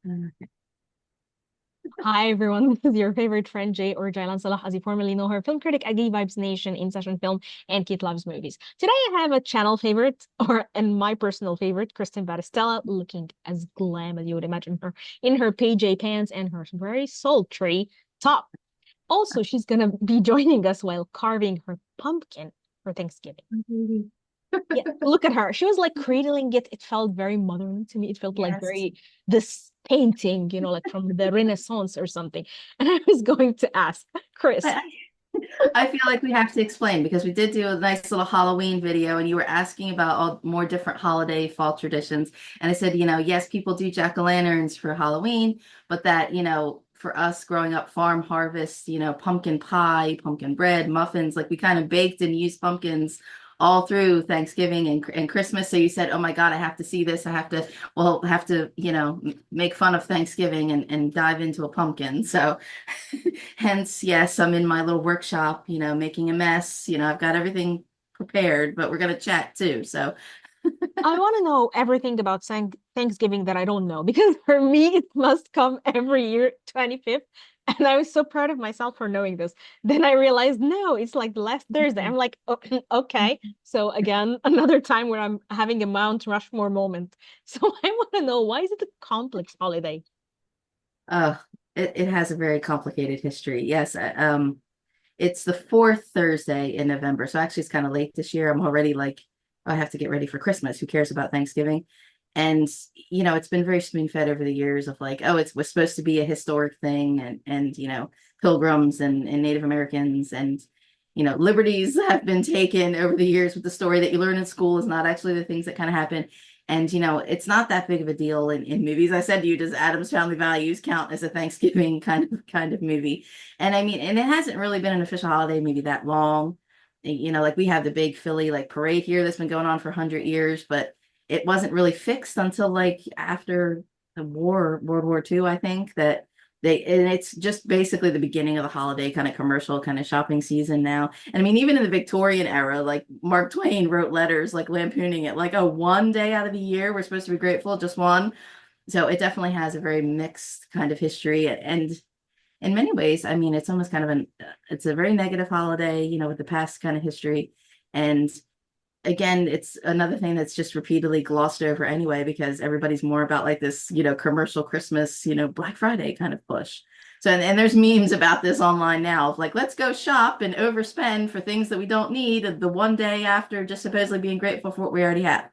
Mm. Hi everyone, this is your favorite friend Jay or Jailan Salah, as you formerly know her, film critic, Agi Vibes Nation, In Session Film, and Kate Loves Movies. Today I have a channel favorite, and my personal favorite, Kristen Battistella, looking as glam as you would imagine her in her PJ pants and her very sultry top. Also, she's gonna be joining us while carving her pumpkin for Thanksgiving. Really? Yeah, look at her. She was like cradling it. It felt very modern to me. It felt like Yes. very this painting, like from the Renaissance or something. And I was going to ask Kris. I, I feel like we have to explain because we did do a nice little Halloween video and you were asking about all more different holiday fall traditions. And I said, yes, people do jack-o'-lanterns for Halloween, but that, for us growing up, farm harvest, pumpkin pie, pumpkin bread, muffins, like we kind of baked and used pumpkins all through Thanksgiving and Christmas. So you said, oh my God, I have to see this. Have to, make fun of Thanksgiving and dive into a pumpkin. So hence, yes, I'm in my little workshop, making a mess. I've got everything prepared, but we're going to chat too. So, I want to know everything about Thanksgiving that I don't know because for me it must come every year, 25th. And I was so proud of myself for knowing this. Then I realized, no, it's like the last Thursday. I'm like, oh, okay. So again, another time where I'm having a Mount Rushmore moment. So I want to know, why is it a complex holiday? uh, it has a very complicated history. Yes, it's the fourth Thursday in November. So actually, it's kind of late this year. I'm already like, I have to get ready for Christmas. Who cares about Thanksgiving? And it's been very spoon fed over the years of like, oh, it was supposed to be a historic thing, and pilgrims and Native Americans and liberties have been taken over the years with the story that you learn in school is not actually the things that kind of happen. And it's not that big of a deal in movies. I said to you, does Adam's Family Values count as a Thanksgiving kind of movie? And I mean, and it hasn't really been an official holiday maybe that long. Like we have the big Philly like parade here that's been going on for 100 years, but it wasn't really fixed until like after the war, World War II, I think that and it's just basically the beginning of the holiday kind of commercial kind of shopping season now. And I mean, even in the Victorian era, like Mark Twain wrote letters like lampooning it, like, oh, one day out of the year we're supposed to be grateful, just one. So it definitely has a very mixed kind of history. And in many ways, I mean, it's almost kind of it's a very negative holiday, with the past kind of history. And again, it's another thing that's just repeatedly glossed over anyway, because everybody's more about like this, commercial Christmas, Black Friday kind of push. So, and there's memes about this online now of like, let's go shop and overspend for things that we don't need the one day after just supposedly being grateful for what we already have.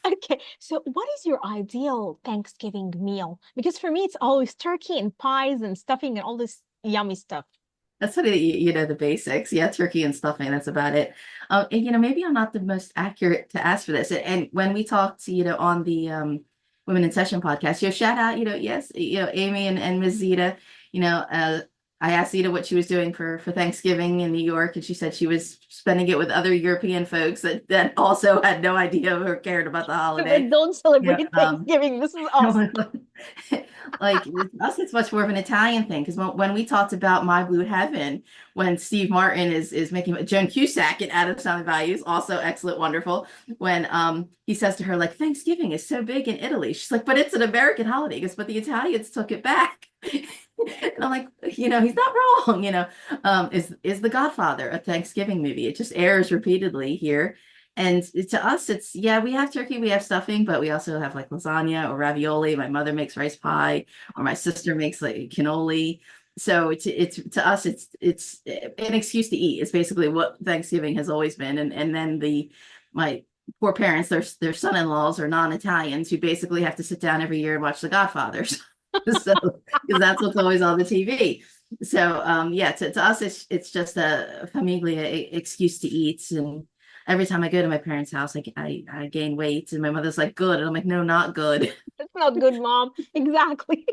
Okay, so what is your ideal Thanksgiving meal? Because for me, it's always turkey and pies and stuffing and all this yummy stuff. That's sort of, the basics. Yeah, turkey and stuffing, that's about it. And, maybe I'm not the most accurate to ask for this. And when we talked, on the Women in Session podcast, shout out, yes, Amy and Ms. Zita, I asked Zita what she was doing for Thanksgiving in New York, and she said she was spending it with other European folks that also had no idea or cared about the holiday. But don't Yeah, celebrate Thanksgiving. This is us. like with us, it's much more of an Italian thing because when we talked about My Blue Heaven, when Steve Martin is making Joan Cusack in Adam's Family Values, also excellent, wonderful. When he says to her like Thanksgiving is so big in Italy, she's like, but it's an American holiday. He goes, but the Italians took it back. And I'm like, he's not wrong. Is The Godfather a Thanksgiving movie? It just airs repeatedly here. And to us, it's, yeah, we have turkey, we have stuffing, but we also have like lasagna or ravioli. My mother makes rice pie, or my sister makes like cannoli. So it's to us, it's an excuse to eat. It's basically what Thanksgiving has always been. And then my poor parents, their son-in-laws are non-Italians who basically have to sit down every year and watch The Godfather. So because that's what's always on the TV. So yeah, to us, it's just a familia excuse to eat. And every time I go to my parents' house, I gain weight, and my mother's like, "Good," and I'm like, "No, not good." That's not good, mom. Exactly.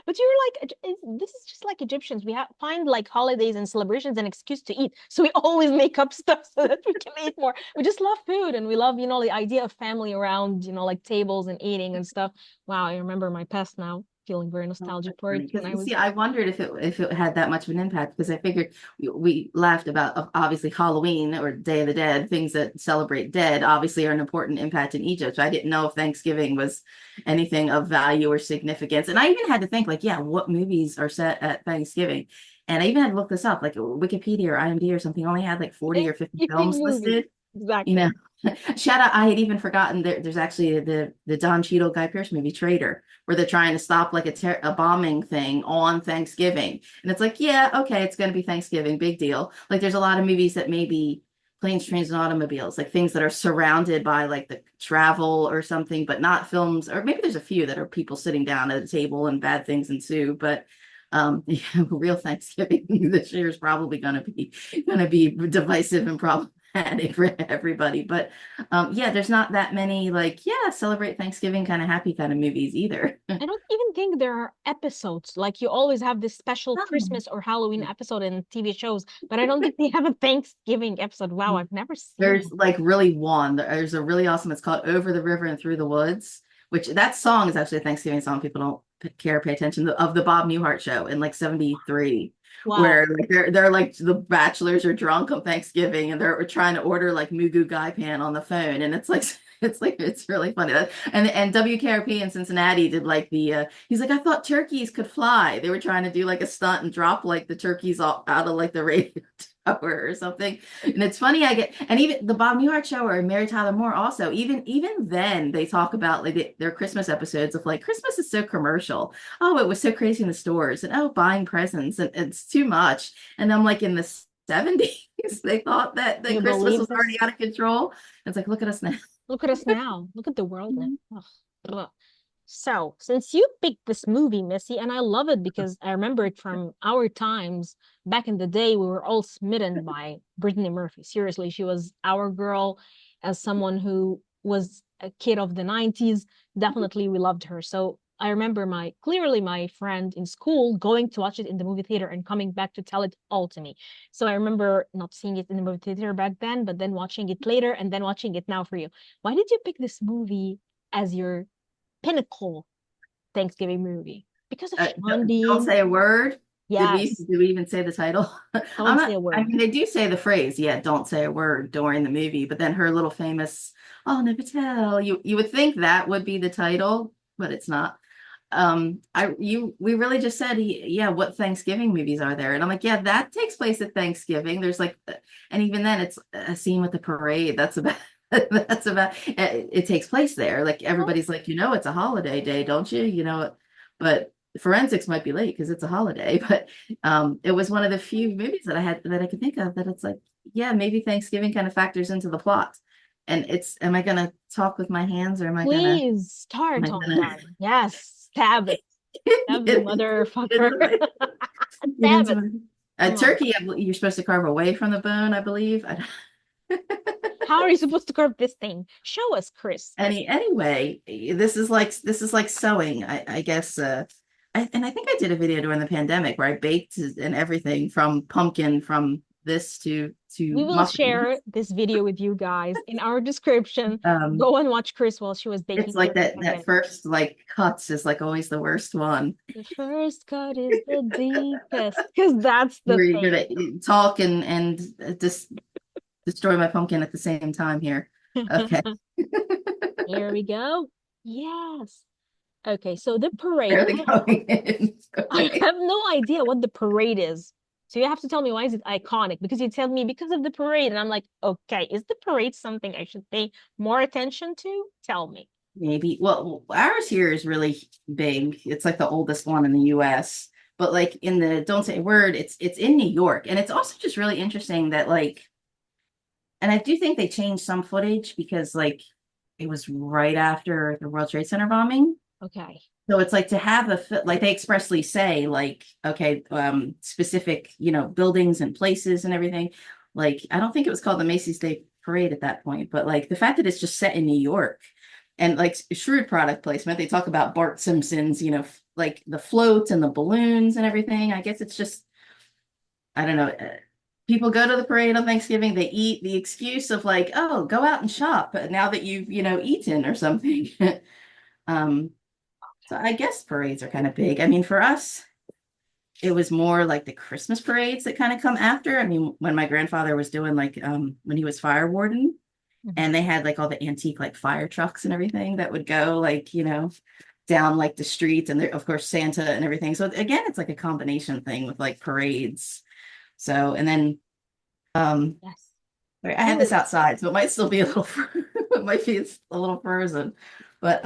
But you're like, this is just like Egyptians. We have find like holidays and celebrations an excuse to eat. So we always make up stuff so that we can eat more. We just love food and we love, the idea of family around, like tables and eating and stuff. Wow, I remember my past now. feeling very Oh, nostalgic that's for it funny. when Because I you see, was. I wondered if it had that much of an impact because I figured we laughed about obviously Halloween or Day of the Dead, things that celebrate dead, obviously are an important impact in Egypt. So I didn't know if Thanksgiving was anything of value or significance. And I even had to think like, yeah, what movies are set at Thanksgiving? And I even had to look this up, like Wikipedia or IMDb or something only had like 40 or 50 Thanksgiving films movie. listed. You Exactly. know, shout out, I had even forgotten there's actually the Don Cheadle Guy Pearce movie Traitor, where they're trying to stop like a bombing thing on Thanksgiving. And it's like, yeah, okay, it's going to be Thanksgiving, big deal. Like there's a lot of movies that maybe planes, trains, and automobiles, like things that are surrounded by like the travel or something, but not films, or maybe there's a few that are people sitting down at a table and bad things ensue. But yeah, real Thanksgiving this year is probably going to be divisive and problematic for everybody. But yeah, there's not that many like, yeah, celebrate Thanksgiving kind of happy kind of movies either. I don't even think there are episodes. Like you always have this special Oh. Christmas or Halloween episode in TV shows, but I don't think they have a Thanksgiving episode. Wow, I've never seen There's it. like really one. There's a really awesome. It's called "Over the River and Through the Woods," which that song is actually a Thanksgiving song. People don't care, pay attention of the Bob Newhart show in like '73, Wow. where like they're like the bachelors are drunk on Thanksgiving and they're trying to order like Mugu Gai Pan on the phone, and it's like it's really funny. And WKRP in Cincinnati did like he's like, I thought turkeys could fly. They were trying to do like a stunt and drop like the turkeys all out of like the radio tower or something. And it's funny, and even the Bob Newhart show or Mary Tyler Moore also, even then they talk about like their Christmas episodes of like Christmas is so commercial. Oh, it was so crazy in the stores and oh, buying presents and it's too much. And I'm like in the 70s, they thought that You Christmas believe was already this? out of control. It's like, look at us now. Look at us now. Look at the world now. Ugh. Ugh. So, since you picked this movie, Missy, and I love it because I remember it from our times back in the day, we were all smitten by Brittany Murphy. Seriously, she was our girl. As someone who was a kid of the 90s, definitely we loved her. So, I remember clearly my friend in school going to watch it in the movie theater and coming back to tell it all to me. So, I remember not seeing it in the movie theater back then, but then watching it later and then watching it now for you. Why did you pick this movie as your pinnacle Thanksgiving movie? Because of Sean Don't Bean? say a word. Yes. Did we even say the title? I'm Don't say not, a I word. mean, they do say the phrase, yeah, don't say a word during the movie, but then her little famous, oh, never tell. You would think that would be the title, but it's not. We really just said, yeah, what Thanksgiving movies are there? And I'm like, yeah, that takes place at Thanksgiving. There's like, and even then it's a scene with the parade. That's about, it takes place there. Like Oh, everybody's like, it's a holiday day, don't you? But forensics might be late because it's a holiday. But it was one of the few movies that I could think of that it's like, yeah, maybe Thanksgiving kind of factors into the plot. And am I gonna talk with my hands or please am start I on gonna them. Yes. Stab it. Stab the get motherfucker. into my get Stab into it. my a Come on. turkey? You're supposed to carve away from the bone, I believe. How are you supposed to carve this thing? Show us, Kris. Anyway, this is like sewing, I guess. And I think I did a video during the pandemic where I baked and everything from pumpkin, from this to We will muffins. share this video with you guys in our description. Um, Go and watch Kris while she was it's baking like turkey that pumpkin. first like cuts is like always the worst one, The first cut is the deepest, because that's the where you're thing. gonna talk and just destroy my pumpkin at the same time here. Okay. Here we go. Yes. Okay, so the parade. Barely going in. I Okay. have no idea what the parade is. So you have to tell me why is it iconic? Because you tell me because of the parade, and I'm like, okay, is the parade something I should pay more attention to? Tell me. Maybe. Well, ours here is really big. It's like the oldest one in the US. But like in the Don't Say a Word, it's in New York. And it's also just really interesting that like, and I do think they changed some footage because like it was right after the World Trade Center bombing. Okay. So it's like to have like they expressly say like, okay, specific, buildings and places and everything. Like I don't think it was called the Macy's Day Parade at that point, but like the fact that it's just set in New York and like shrewd product placement, they talk about Bart Simpson's, like the floats and the balloons and everything. I guess it's just, I don't know. People go to the parade on Thanksgiving, they eat the excuse of like, oh, go out and shop now that you've, eaten or something. um, So I guess parades are kind of big. I mean, for us, it was more like the Christmas parades that kind of come after. I mean, when my grandfather was doing like when he was fire warden, Mhm. and they had like all the antique like fire trucks and everything that would go like, down like the streets, and there, of course, Santa and everything. So again, it's like a combination thing with like parades. So and then um Yes. I have this You, outside, so it might still be a little it might be a little frozen. But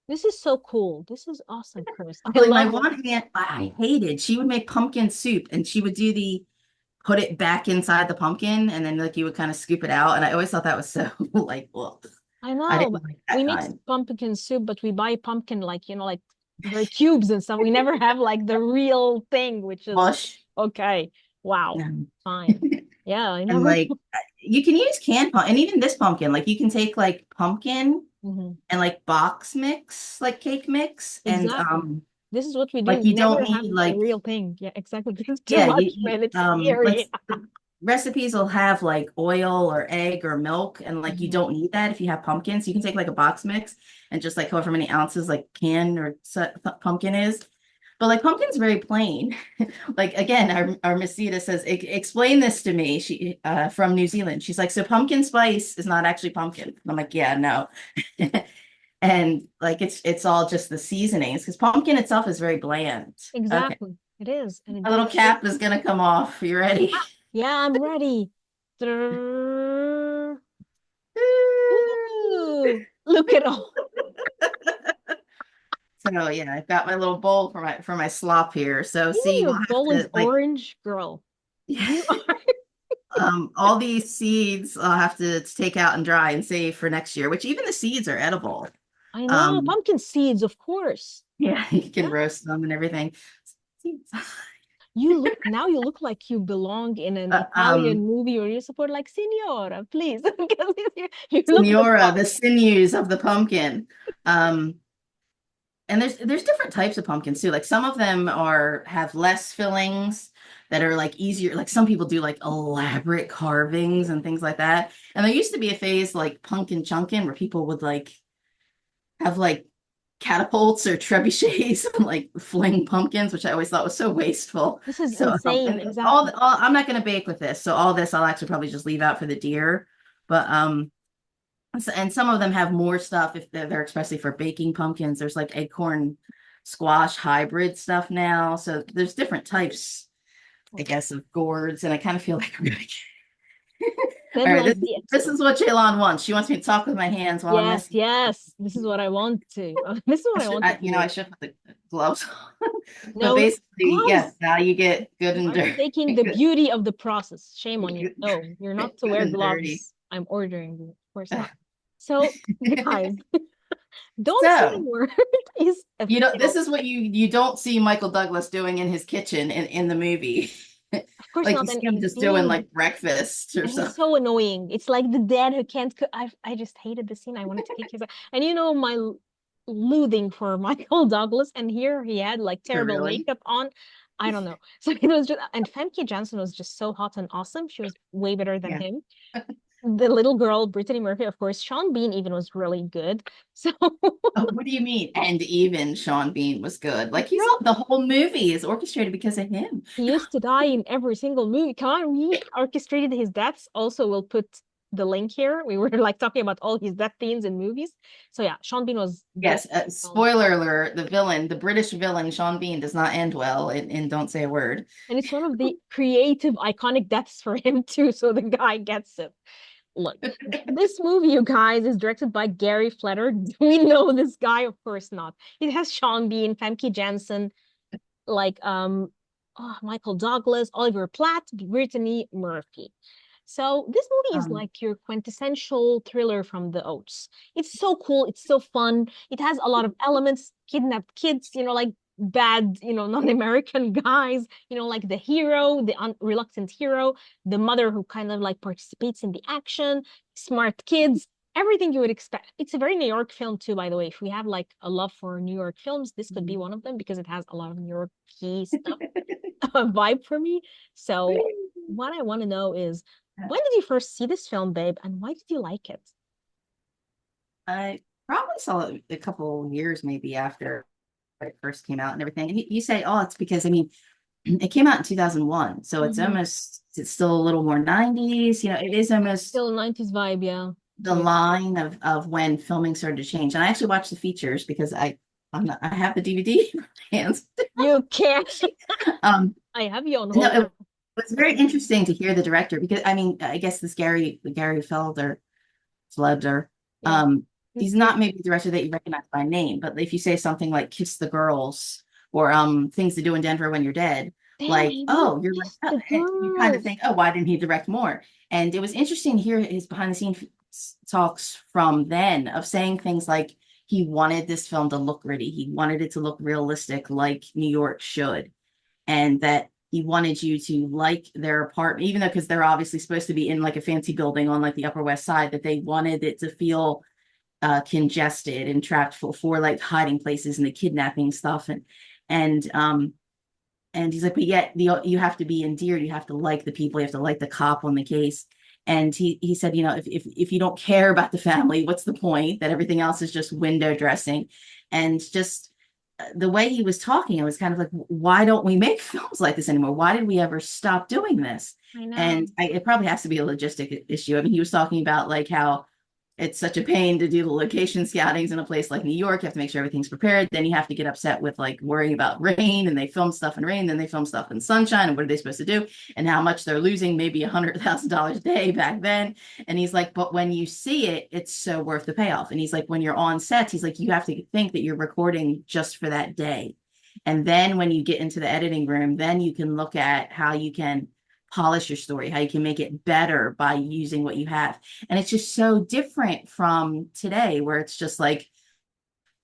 this is so cool. This is awesome, Kris. I like my love it. one aunt I hated, she would make pumpkin soup and she would do the put it back inside the pumpkin and then like you would kind of scoop it out. And I always thought that was so like, well, I I know. didn't like We that make kind. pumpkin soup, but we buy pumpkin like, like very cubes and stuff. We never have like the real thing, which is Mush. okay. Wow. No. Fine. Yeah, I And never. like you can use canned pumpkin, and even this pumpkin, like you can take like pumpkin Mhm. and like box mix, like cake mix, and Exactly. This is what we do. like We you never don't have need the like real thing. Yeah, exactly. This is too yeah, much, man. It's like scary. the recipes will have like oil or egg or milk, and like you Mhm. don't need that if you have pumpkin. So you can take like a box mix and just like however many ounces like can or pumpkin is. But like pumpkin's very plain. Like again, our Miss Sita says, explain this to me. She from New Zealand. She's like, so pumpkin spice is not actually pumpkin. And I'm like, yeah, no. And like it's all just the seasonings because pumpkin itself is very bland. Okay. Exactly. It is. And it My little gives you. cap is gonna come off. You ready? Ah, yeah, I'm ready. Drrrr. Ooh, look at all. So yeah, I've got my little bowl for my slop here. So You know see, your we'll have bowl is to like orange, girl. You are. all these seeds I'll have to take out and dry and save for next year, which even the seeds are edible. I know. Um, Pumpkin seeds, of course. yeah, you Yeah. can roast them and everything. Seeds. You look like you belong in an Uh, Italian um, movie or you support like Signora, please. Because you look the Senora, part. the sinews of the pumpkin. Um, and there's different types of pumpkins too. Like some of them are have less fillings that are like easier. Like some people do like elaborate carvings and things like that. And there used to be a phase like pumpkin chunkin where people would like have like catapults or trebuchets and like fling pumpkins, which I always thought was so wasteful. This is So insane. and all, Exactly. all I'm not going to bake with this. So all this I'll actually probably just leave out for the deer. But and some of them have more stuff if they're especially for baking pumpkins. There's like acorn squash hybrid stuff now. So there's different types, I guess, of gourds. And I kind of feel like I'm gonna Said all right, like this the this expert. is what Jaylon wants. She wants me to talk with my hands while I'm Yes, messing. yes. This is what I want to. This is what I wanted to I do. should put the gloves on. But No basically, yes, gloves. now you get good You and are dirty. taking the beauty of the process. Shame on you. Good, No, you're not to good wear and dirty. gloves. I'm ordering you. Of course not. So, guys, don't say a So, word is this is what you don't see Michael Douglas doing in his kitchen in the movie. of course Like you not. see him just doing like breakfast or And he's something. so annoying. It's like the dad who can't cook. I just hated the scene. I wanted to kick his ass. And my loathing for Michael Douglas, and here he had like terrible Really? makeup on. I don't know. So it was just, and Femke Janssen was just so hot and awesome. She was way better than Yeah. him. The little girl, Brittany Murphy, of course. Sean Bean even was really good. So Oh, what do you mean? And even Sean Bean was good. Like he's all, the whole movie is orchestrated because of him. he used to die in every single movie. Come on, we orchestrated his deaths. Also, we'll put the link here. We were like talking about all his death scenes in movies. So yeah, Sean Bean was good. Yes, spoiler alert, the villain, the British villain, Sean Bean, does not end well in Don't Say a Word. And it's one of the creative, iconic deaths for him too. So the guy gets it. Look, this movie, you guys, is directed by Gary Fletter. Do we know this guy? Of course not. It has Sean Bean, Famke Janssen, like Michael Douglas, Oliver Platt, Brittany Murphy. So this movie is Um, like your quintessential thriller from the Oats. It's so cool. It's so fun. It has a lot of elements, kidnapped kids, like bad, non-American guys, like the hero, the reluctant hero, the mother who kind of like participates in the action, smart kids, everything you would expect. It's a very New York film too, by the way. If we have like a love for New York films, this could be one of them because it has a lot of New York key stuff vibe for me. So what I want to know is when did you first see this film, babe, and why did you like it? Probably saw it a couple years maybe after it first came out and everything. And you say, oh, it's because I mean, it came out in 2001, so Hmm. it's still a little more 90s. It is almost Still 90s vibe, yeah. the To it. line of when filming started to change. And I actually watched the features because I have the DVD in my hands. You can't. Um, I have you on no, hold it now. was very interesting to hear the director because I mean, I guess this Gary Felder Flubber, Yeah. um, he's Mr. not maybe the director that you recognize by name, but if you say something like "Kiss the Girls" or Things to Do in Denver When You're Dead, Damn, like, I love oh, you're like, Kiss oh, the and you kind of Girls. think, oh, why didn't he direct more? And it was interesting to hear his behind the scenes talks from then of saying things like he wanted this film to look gritty, he wanted it to look realistic, like New York should, and that he wanted you to like their apartment, even though because they're obviously supposed to be in like a fancy building on like the Upper West Side, that they wanted it to feel congested and trapped for like hiding places and the kidnapping stuff and and he's like, but yet you have to be endeared, you have to like the people, you have to like the cop on the case. And he said, if you don't care about the family, what's the point? That everything else is just window dressing, and just the way he was talking, it was kind of like, why don't we make films like this anymore? Why did we ever stop doing this? I know. And it probably has to be a logistic issue. I mean, he was talking about like how it's such a pain to do the location scoutings in a place like New York. You have to make sure everything's prepared. Then you have to get upset with like worrying about rain, and they film stuff in rain, then they film stuff in sunshine. And what are they supposed to do? And how much they're losing, maybe $100,000 a day back then. And he's like, but when you see it, it's so worth the payoff. And he's like, when you're on sets, he's like, you have to think that you're recording just for that day. And then when you get into the editing room, then you can look at how you can polish your story, how you can make it better by using what you have. And it's just so different from today, where it's just like,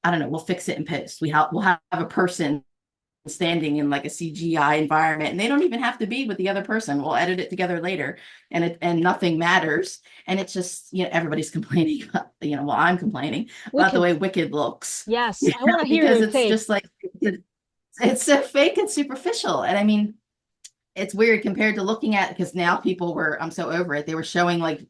I don't know, we'll fix it in post. We'll have a person standing in like a CGI environment, and they don't even have to be with the other person. We'll edit it together later, and nothing matters. And it's just, everybody's complaining about, well, I'm complaining about the Wicked. way Wicked looks, Yes, I want to hear because your it's take. just like it's so fake and superficial. And I mean, it's weird compared to looking at, because now I'm so over it. They were showing like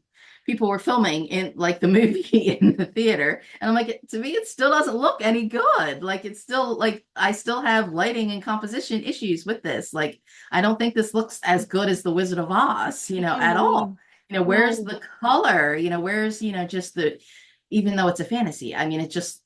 people were filming in like the movie in the theater. And I'm like, to me, it still doesn't look any good. Like, it's still like, I still have lighting and composition issues with this. Like, I don't think this looks as good as The Wizard of Oz, I can't at believe. all. Where's No, the color? Where's, just even though it's a fantasy, I mean,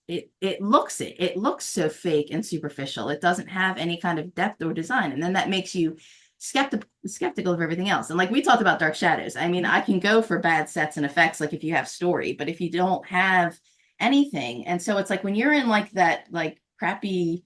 it looks so fake and superficial. It doesn't have any kind of depth or design. And then that makes you skeptical of everything else. And like we talked about Dark Shadows, I mean, I can go for bad sets and effects, like if you have story, but if you don't have anything. And so it's like when you're in like that like crappy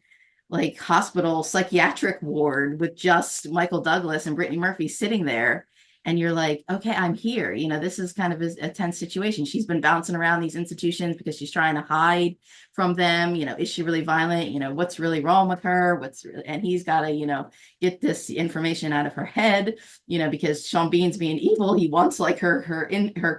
like hospital psychiatric ward with just Michael Douglas and Brittany Murphy sitting there, and you're like, okay, I'm here. This is kind of a tense situation. She's been bouncing around these institutions because she's trying to hide from them. Is she really violent? What's really wrong with her? And he's got to, get this information out of her head, because Sean Bean's being evil. He wants like her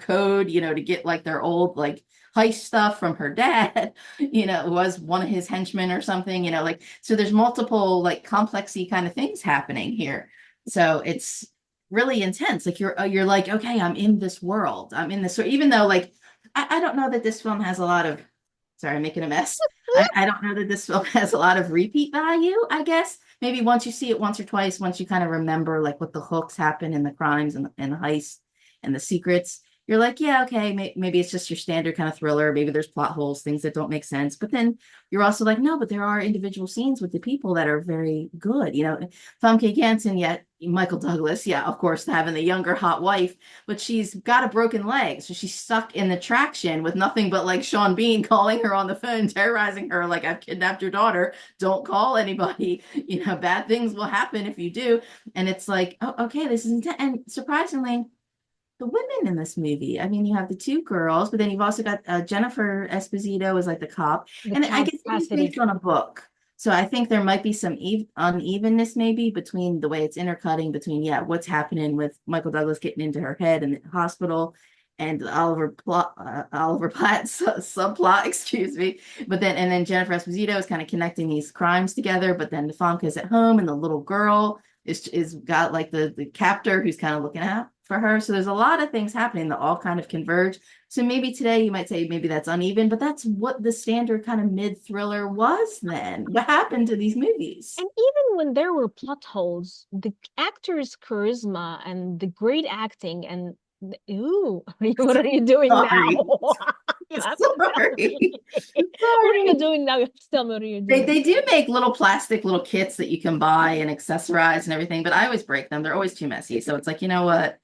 code, to get like their old like heist stuff from her dad, was one of his henchmen or something, like, so there's multiple like complexy kind of things happening here. So it's really intense. Like you're like, okay, I'm in this world. I'm in this, so even though like, I don't know that this film has a lot of, sorry, I'm making a mess. I don't know that this film has a lot of repeat value, I guess. Maybe once you see it once or twice, once you kind of remember like what the hooks happen and the crimes and the heist and the secrets, you're like, yeah, okay, maybe it's just your standard kind of thriller. Maybe there's plot holes, things that don't make sense. But then you're also like, no, but there are individual scenes with the people that are very good. Famke Janssen, yet Michael Douglas, yeah, of course, having the younger hot wife, but she's got a broken leg. So she's stuck in the traction with nothing but like Sean Bean calling her on the phone, terrorizing her, like, I've kidnapped your daughter. Don't call anybody. Bad things will happen if you do. And it's like, oh, okay, this is intense. And surprisingly, the women in this movie. I mean, you have the two girls, but then you've also got Jennifer Esposito as like the cop, the and I guess it is Cassidy. based on a book. So I think there might be some unevenness maybe between the way it's intercutting between, yeah, what's happening with Michael Douglas getting into her head in the hospital, and Oliver Platt's subplot, excuse me. But then Jennifer Esposito is kind of connecting these crimes together. But then the Famke is at home, and the little girl is got like the captor who's kind of looking out for her. So there's a lot of things happening that all kind of converge. So maybe today you might say maybe that's uneven, but that's what the standard kind of mid thriller was then. What happened to these movies? And even when there were plot holes, the actor's charisma and the great acting and ooh, what are you doing now? Sorry. You have to tell me. Sorry. What are you Sorry. doing now? You have to tell me what are you They doing. they do make little plastic little kits that you can buy and accessorize and everything, but I always break them. They're always too messy. So it's like, you know what?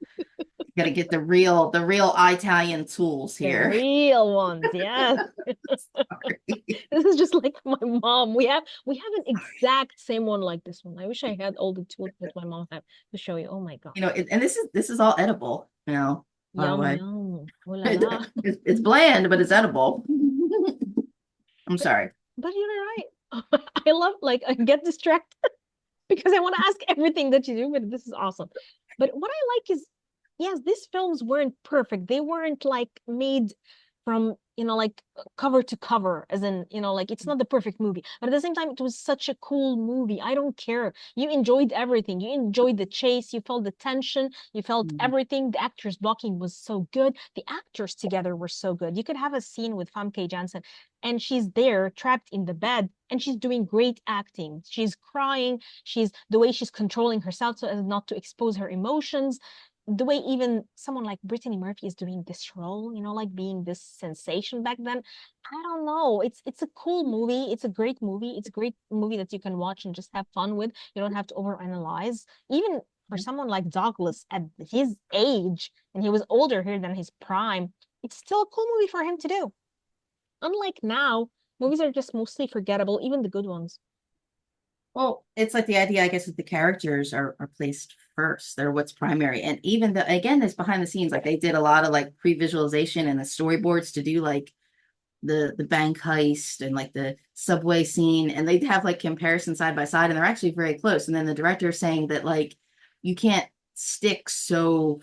Gotta get the real Italian tools The here. real ones, yes. This is just like my mom. We have an exact same one like this one. I wish I had all the tools that my mom had to show you. Oh my God. And this is all edible, by the Yum way. yum. Oh la la. It's bland, but it's edible. I'm But sorry. but you're right. I love like I get distracted because I want to ask everything that you do, but this is awesome. But what I like is, yes, these films weren't perfect. They weren't like made from, like cover to cover, as in, like it's not the perfect movie. But at the same time, it was such a cool movie. I don't care. You enjoyed everything. You enjoyed the chase. You felt the tension. You felt everything. The actors blocking was so good. The actors together were so good. You could have a scene with Famke Janssen, and she's there trapped in the bed, and she's doing great acting. She's crying. She's the way she's controlling herself so as not to expose her emotions, the way even someone like Brittany Murphy is doing this role, like being this sensation back then. I don't know. It's a cool movie. It's a great movie. It's a great movie that you can watch and just have fun with. You don't have to overanalyze. Even for someone like Douglas at his age, and he was older here than his prime, it's still a cool movie for him to do. Unlike now, movies are just mostly forgettable, even the good ones. Well, it's like the idea, I guess, that the characters are placed first. They're what's primary. And even again, this behind the scenes, like they did a lot of like pre-visualization and the storyboards to do like the bank heist and like the subway scene. And they'd have like comparison side by side, and they're actually very close. And then the director saying that like you can't stick so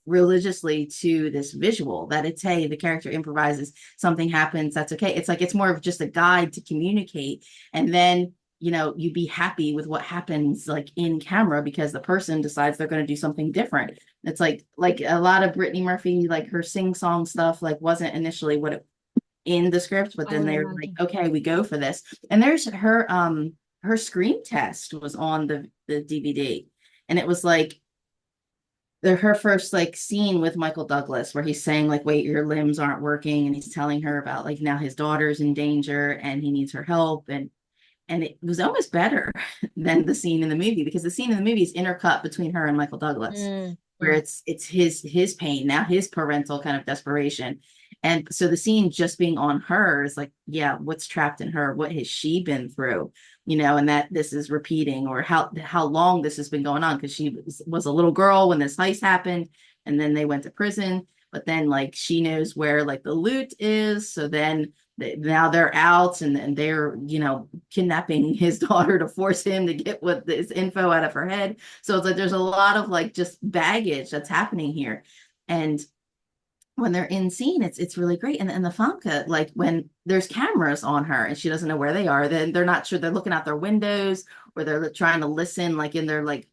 religiously to this visual that it's, hey, the character improvises, something happens, that's okay. It's like it's more of just a guide to communicate, and then you be happy with what happens like in camera because the person decides they're going to do something different. It's like a lot of Brittany Murphy, like her sing song stuff, like wasn't initially what it in the script, but I then would they're like, imagine. okay, we go for this. And there's her screen test was on the DVD, and it was like her first like scene with Michael Douglas where he's saying like, wait, your limbs aren't working, and he's telling her about like now his daughter's in danger and he needs her help. And it was almost better than the scene in the movie, because the scene in the movie is intercut between her and Michael Douglas, Mm, where mm. it's his pain, now his parental kind of desperation. And so the scene just being on her is like, yeah, what's trapped in her? What has she been through? And that this is repeating, or how long this has been going on, because she was a little girl when this heist happened, and then they went to prison. But then like she knows where like the loot is, so then now they're out, and they're kidnapping his daughter to force him to get what this info out of her head. So it's like there's a lot of like just baggage that's happening here. And when they're in scene, it's really great. And the Famke, like when there's cameras on her and she doesn't know where they are, then they're not sure, they're looking out their windows, or they're trying to listen like in their like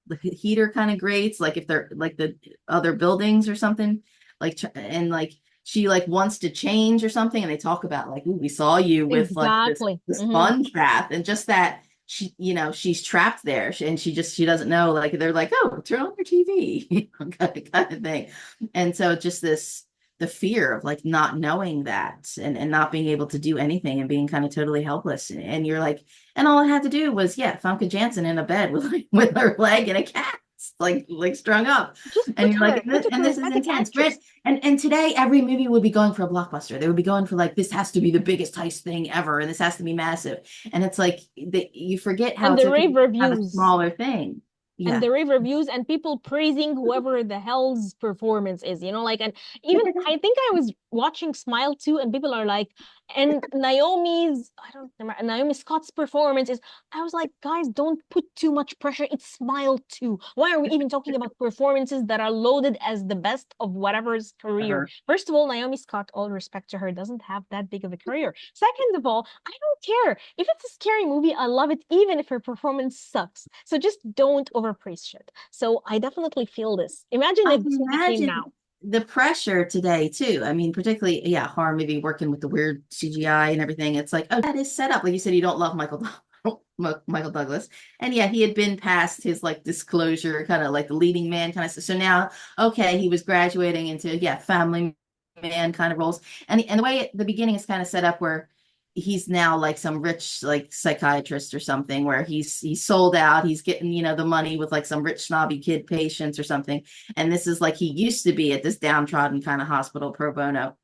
the heater kind of grates, like if they're like the other buildings or something, like and like she like wants to change or something, and they talk about like, ooh, we saw you with like this Exactly. this Hmm. fun trap, and just that she's trapped there, and she doesn't know, like they're like, oh, turn on your TV kind of thing. And so just the fear of like not knowing that, and not being able to do anything, and being kind of totally helpless. And you're like, and all it had to do was, yeah, Famke Janssen in a bed with like, with her leg and a cat like strung up. Just And put you're like, her, and put this, a and this is charismatic intense. actress. And today every movie would be going for a blockbuster. They would be going for like, this has to be the biggest heist thing ever, and this has to be massive. And it's like you forget how And it's the okay rave to have a reviews. smaller thing. And Yeah. the rave reviews and people praising whoever the hell's performance is, like, and even I think I was watching Smile too, and people are like, And Naomi's, I don't remember, Naomi Scott's performance is, I was like, guys, don't put too much pressure. It's Smile too. Why are we even talking about performances that are loaded as the best of whatever's career? Ever. First of all, Naomi Scott, all respect to her, doesn't have that big of a career. Second of all, I don't care. If it's a scary movie, I love it, even if her performance sucks. So just don't overpraise shit. So I definitely feel this. Imagine if this movie came Imagine now. the pressure today too. I mean, particularly, yeah, horror movie working with the weird CGI and everything. It's like, oh, that is set up. Like you said, you don't love Michael Douglas. And yeah, he had been past his like disclosure, kind of like the leading man kind of stuff. So now, okay, he was graduating into, yeah, family man kind of roles. And the way the beginning is kind of set up where he's now like some rich like psychiatrist or something where he's sold out, he's getting, the money with like some rich snobby kid patients or something, and this is like he used to be at this downtrodden kind of hospital pro bono,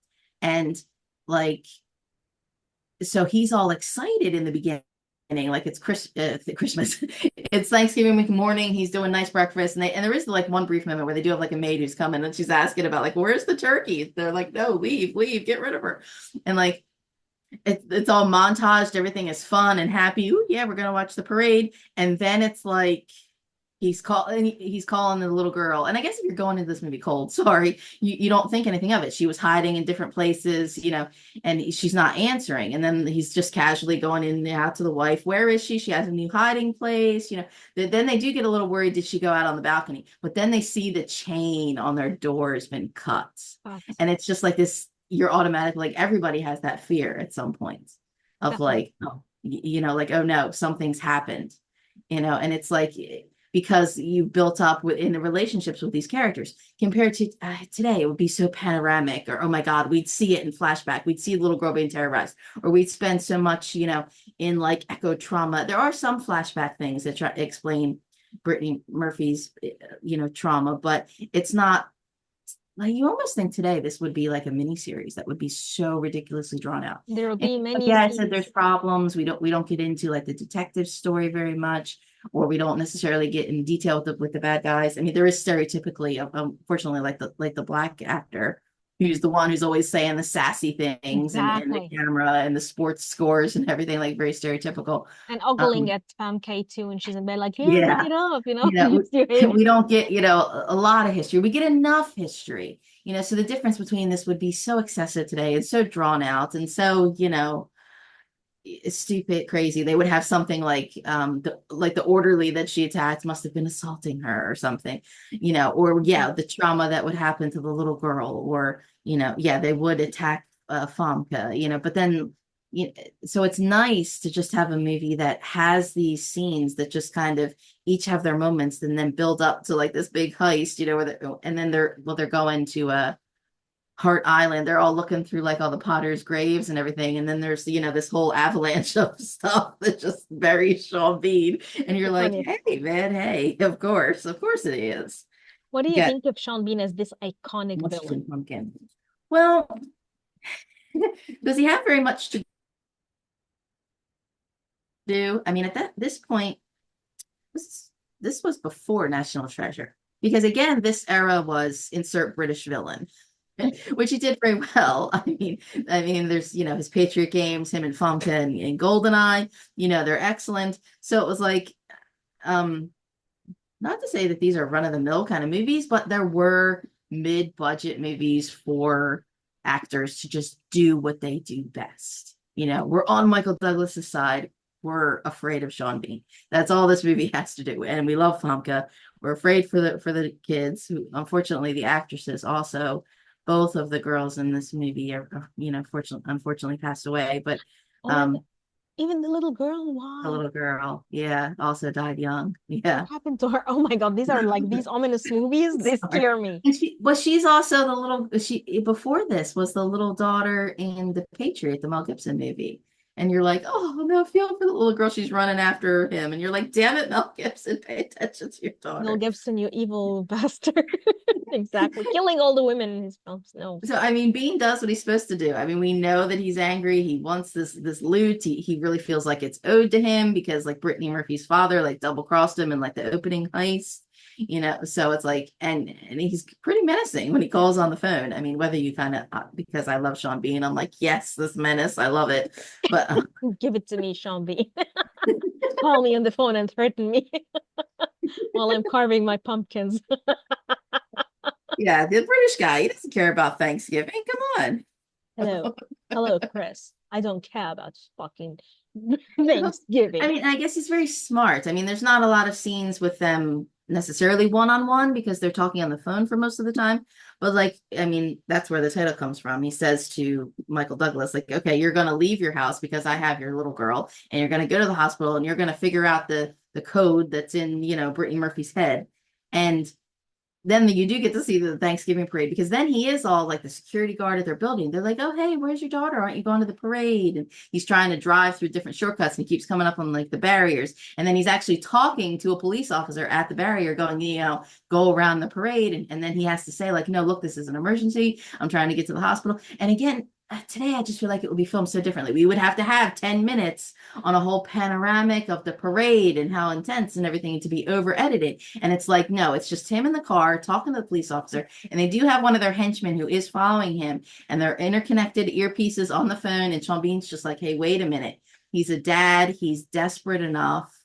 and like so he's all excited in the beginning, like it's Christmas, it's Thanksgiving morning, he's doing nice breakfast, and there is like one brief moment where they do have like a maid who's coming and she's asking about like where's the turkey, they're like no, leave, get rid of her, and like it's all montaged. Everything is fun and happy. Ooh, yeah, we're gonna watch the parade, and then it's like he's calling the little girl. And I guess if you're going into this movie cold, sorry, you don't think anything of it. She was hiding in different places, and she's not answering. And then he's just casually going in and out to the wife. Where is she? She has a new hiding place. Then they do get a little worried. Did she go out on the balcony? But then they see the chain on their door has been cut, But and it's just like this, you're automatically like everybody has that fear at some point of like, definitely. oh, like, oh no, something's happened, and it's like because you built up in the relationships with these characters compared to today, it would be so panoramic, or oh my god, we'd see it in flashback, we'd see the little girl being terrorized, or we'd spend so much in like echo trauma. There are some flashback things that try to explain Brittany Murphy's trauma, but it's not like you almost think today this would be like a mini series that would be so ridiculously drawn out. There will And be many yeah, I said there's scenes. problems. We don't get into like the detective story very much, or we don't necessarily get in detail with the bad guys. I mean, there is stereotypically, unfortunately, like the black actor who's the one who's always saying the sassy things and the Exactly. camera and the sports scores and everything, like very stereotypical. And ogling Um, at K too, and she's in bed like, yeah, bring yeah, it up, you know, Used to hate it. we don't get, a lot of history. We get enough history, so the difference between this would be so excessive today and so drawn out and so, stupid, crazy. They would have something like the orderly that she attacked must have been assaulting her or something, or Mhm. yeah, the trauma that would happen to the little girl, or yeah, they would attack Famke, but then you so it's nice to just have a movie that has these scenes that just kind of each have their moments and then build up to like this big heist, and then they're going to Hart Island. They're all looking through like all the Potter's graves and everything. And then there's, this whole avalanche of stuff that just buries Sean Bean. And you're The like, funniest. hey, man, hey, of course it is. What do You you got think of Sean Bean as this iconic Mushroom villain? Pumpkin. Well, does he have very much to do? I mean, at this point, this, this was before National Treasure. Because again, this era was insert British villain. Which he did very well. I mean, there's his Patriot Games, him and Famke and Goldeneye. They're excellent. So it was like, um, not to say that these are run of the mill kind of movies, but there were mid-budget movies for actors to just do what they do best. We're on Michael Douglas's side. We're afraid of Sean Bean. That's all this movie has to do. And we love Famke. We're afraid for the kids who, unfortunately, the actresses also. Both of the girls in this movie unfortunately passed away. But Oh my God. um, Even the little girl, the why? little girl, yeah, also died young. What Yeah. happened to her? Oh my God, these are like these ominous movies. They Sorry. scare me. And she's also the little, she before this was the little daughter in The Patriot, the Mel Gibson movie. And you're like, oh no, feel for the little girl. She's running after him. And you're like, damn it, Mel Gibson, pay attention to your Mel daughter. Gibson, you evil bastard. Exactly. Killing all the women in his films. No. So I mean, Bean does what he's supposed to do. I mean, we know that he's angry. He wants this loot. He really feels like it's owed to him because like Brittany Murphy's father like double crossed him in like the opening heist. So it's like, and he's pretty menacing when he calls on the phone. I mean, whether you kind of, because I love Sean Bean, I'm like, yes, this menace, I love it. But Give it to me, Sean B. Call me on the phone and threaten me while I'm carving my pumpkins. yeah, the British guy, he doesn't care about Thanksgiving. Come Hello. on. Hello, Kris. I don't care about fucking I Thanksgiving. mean, I guess he's very smart. I mean, there's not a lot of scenes with them necessarily one on one because they're talking on the phone for most of the time. But like, I mean, that's where the title comes from. He says to Michael Douglas, like, okay, you're going to leave your house because I have your little girl, and you're going to go to the hospital and you're going to figure out the code that's in, Brittany Murphy's head. And then you do get to see the Thanksgiving parade because then he is all like the security guard at their building. They're like, "Oh, hey, where's your daughter? Aren't you going to the parade?" And he's trying to drive through different shortcuts and he keeps coming up on like the barriers. And then he's actually talking to a police officer at the barrier, going, go around the parade. And then he has to say, like, no, look, this is an emergency. I'm trying to get to the hospital. And again, today I just feel like it would be filmed so differently. We would have to have 10 minutes on a whole panoramic of the parade and how intense and everything to be over edited. And it's like, no, it's just him in the car talking to the police officer. And they do have one of their henchmen who is following him, and they're interconnected earpieces on the phone. And Sean Bean's just like, hey, wait a minute. He's a dad. He's desperate enough.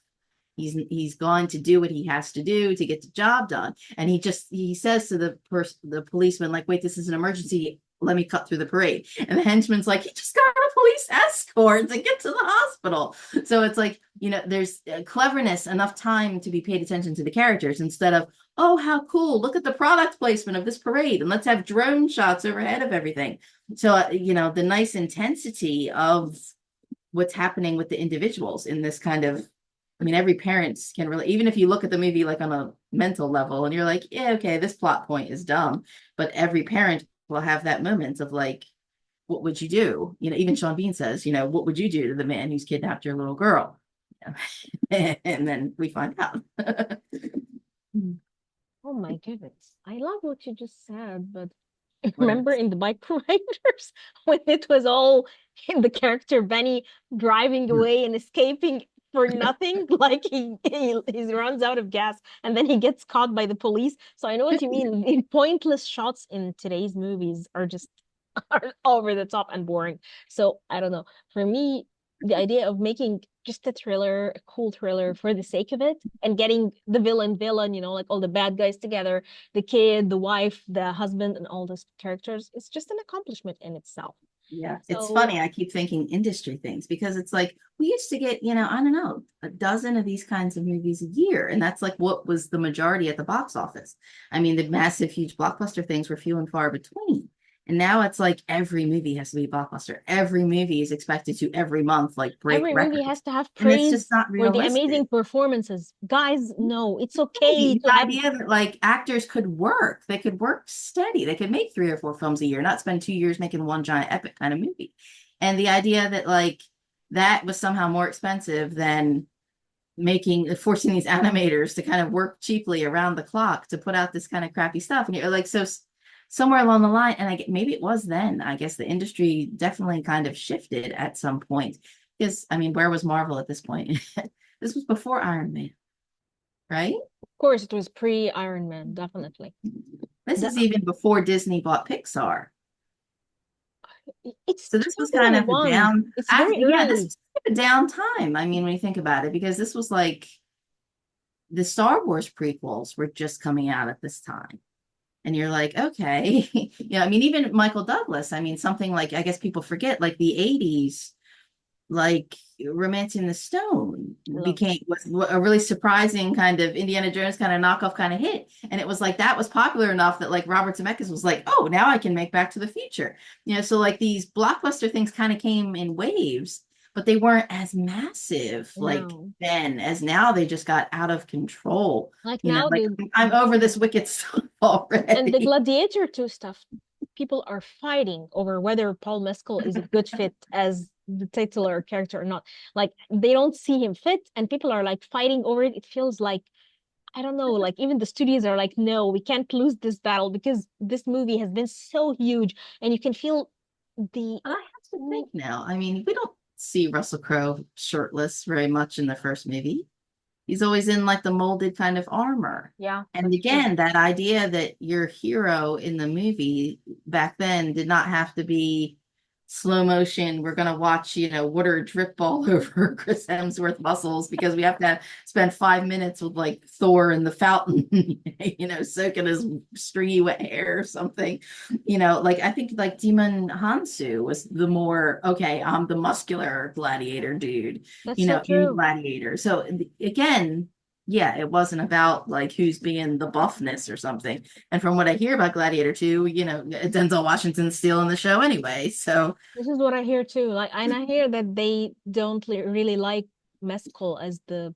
He's going to do what he has to do to get the job done. And he says to the policeman, like, wait, this is an emergency. Let me cut through the parade. And the henchman's like, he just got a police escort to get to the hospital. So it's like, there's cleverness, enough time to be paid attention to the characters instead of, oh, how cool. Look at the product placement of this parade. And let's have drone shots overhead of everything. So, the nice intensity of what's happening with the individuals in this kind of, I mean, every parent can really, even if you look at the movie like on a mental level and you're like, yeah, okay, this plot point is dumb, but every parent will have that moment of like, what would you do? Even Sean Bean says, what would you do to the man who's kidnapped your little girl? And then we find out. Oh my goodness. I love what you just said, but What remember else? in the Bike Riders when it was all in the character Benny driving away and escaping for nothing? Like he runs out of gas and then he gets caught by the police. So I know what you mean. The pointless shots in today's movies are just are over the top and boring. So I don't know. For me, the idea of making just a thriller, a cool thriller for the sake of it, and getting the villain, like all the bad guys together, the kid, the wife, the husband, and all those characters, it's just an accomplishment in itself. Yeah, it's So funny. I keep thinking industry things because it's like we used to get, I don't know, a dozen of these kinds of movies a year. And that's like what was the majority at the box office. I mean, the massive, huge blockbuster things were few and far between. And now it's like every movie has to be a blockbuster. Every movie is expected to every month like break every movie has records. to have And it's just praise not for the amazing realistic. performances. Guys, no, it's okay The to have. idea that like actors could work, they could work steady, they could make 3 or 4 films a year, not spend 2 years making one giant epic kind of movie. And the idea that like that was somehow more expensive than forcing these animators to kind of work cheaply around the clock to put out this kind of crappy stuff. And you're like, so somewhere along the line, and I get maybe it was then, I guess the industry definitely kind of shifted at some point. Because I mean, where was Marvel at this point? This was before Iron Man, right? Of course, it was pre-Iron Man, definitely. This The, is even before Disney bought Pixar. it's So this was kind of a 2001. down, It's very yeah, this early. was a down time. I mean, when you think about it, because this was like the Star Wars prequels were just coming out at this time. And you're like, okay. I mean, even Michael Douglas, I mean, something like, I guess people forget, like the 80s, like Romancing the Stone Love it. was a really surprising kind of Indiana Jones kind of knockoff kind of hit. And it was like that was popular enough that like Robert Zemeckis was like, oh, now I can make Back to the Future. So like these blockbuster things kind of came in waves, but they weren't as massive like No. then as now. They just got out of control. Like now, Like I'm over this wicked stuff and the already. Gladiator 2 stuff, people are fighting over whether Paul Mescal is a good fit as the titular character or not. Like they don't see him fit, and people are like fighting over it. It feels like, I don't know, like even the studios are like, no, we can't lose this battle because this movie has been so huge, and you can feel the I have to think now. I mean, we don't see Russell Crowe shirtless very much in the first movie. He's always in like the molded kind of armor. Yeah, And that's true. again, that idea that your hero in the movie back then did not have to be slow motion. We're going to watch, water drip all over Chris Hemsworth muscles because we have to spend 5 minutes with like Thor in the fountain, soaking his stringy wet hair or something. Like I think like Demon Hansu was the more, okay, I'm the muscular gladiator dude, That's so in true. Gladiator. So again, yeah, it wasn't about like who's being the buffness or something. And from what I hear about Gladiator 2, Denzel Washington's still in the show anyway. So This is what I hear too. Like, and I hear that they don't really like Mescal as the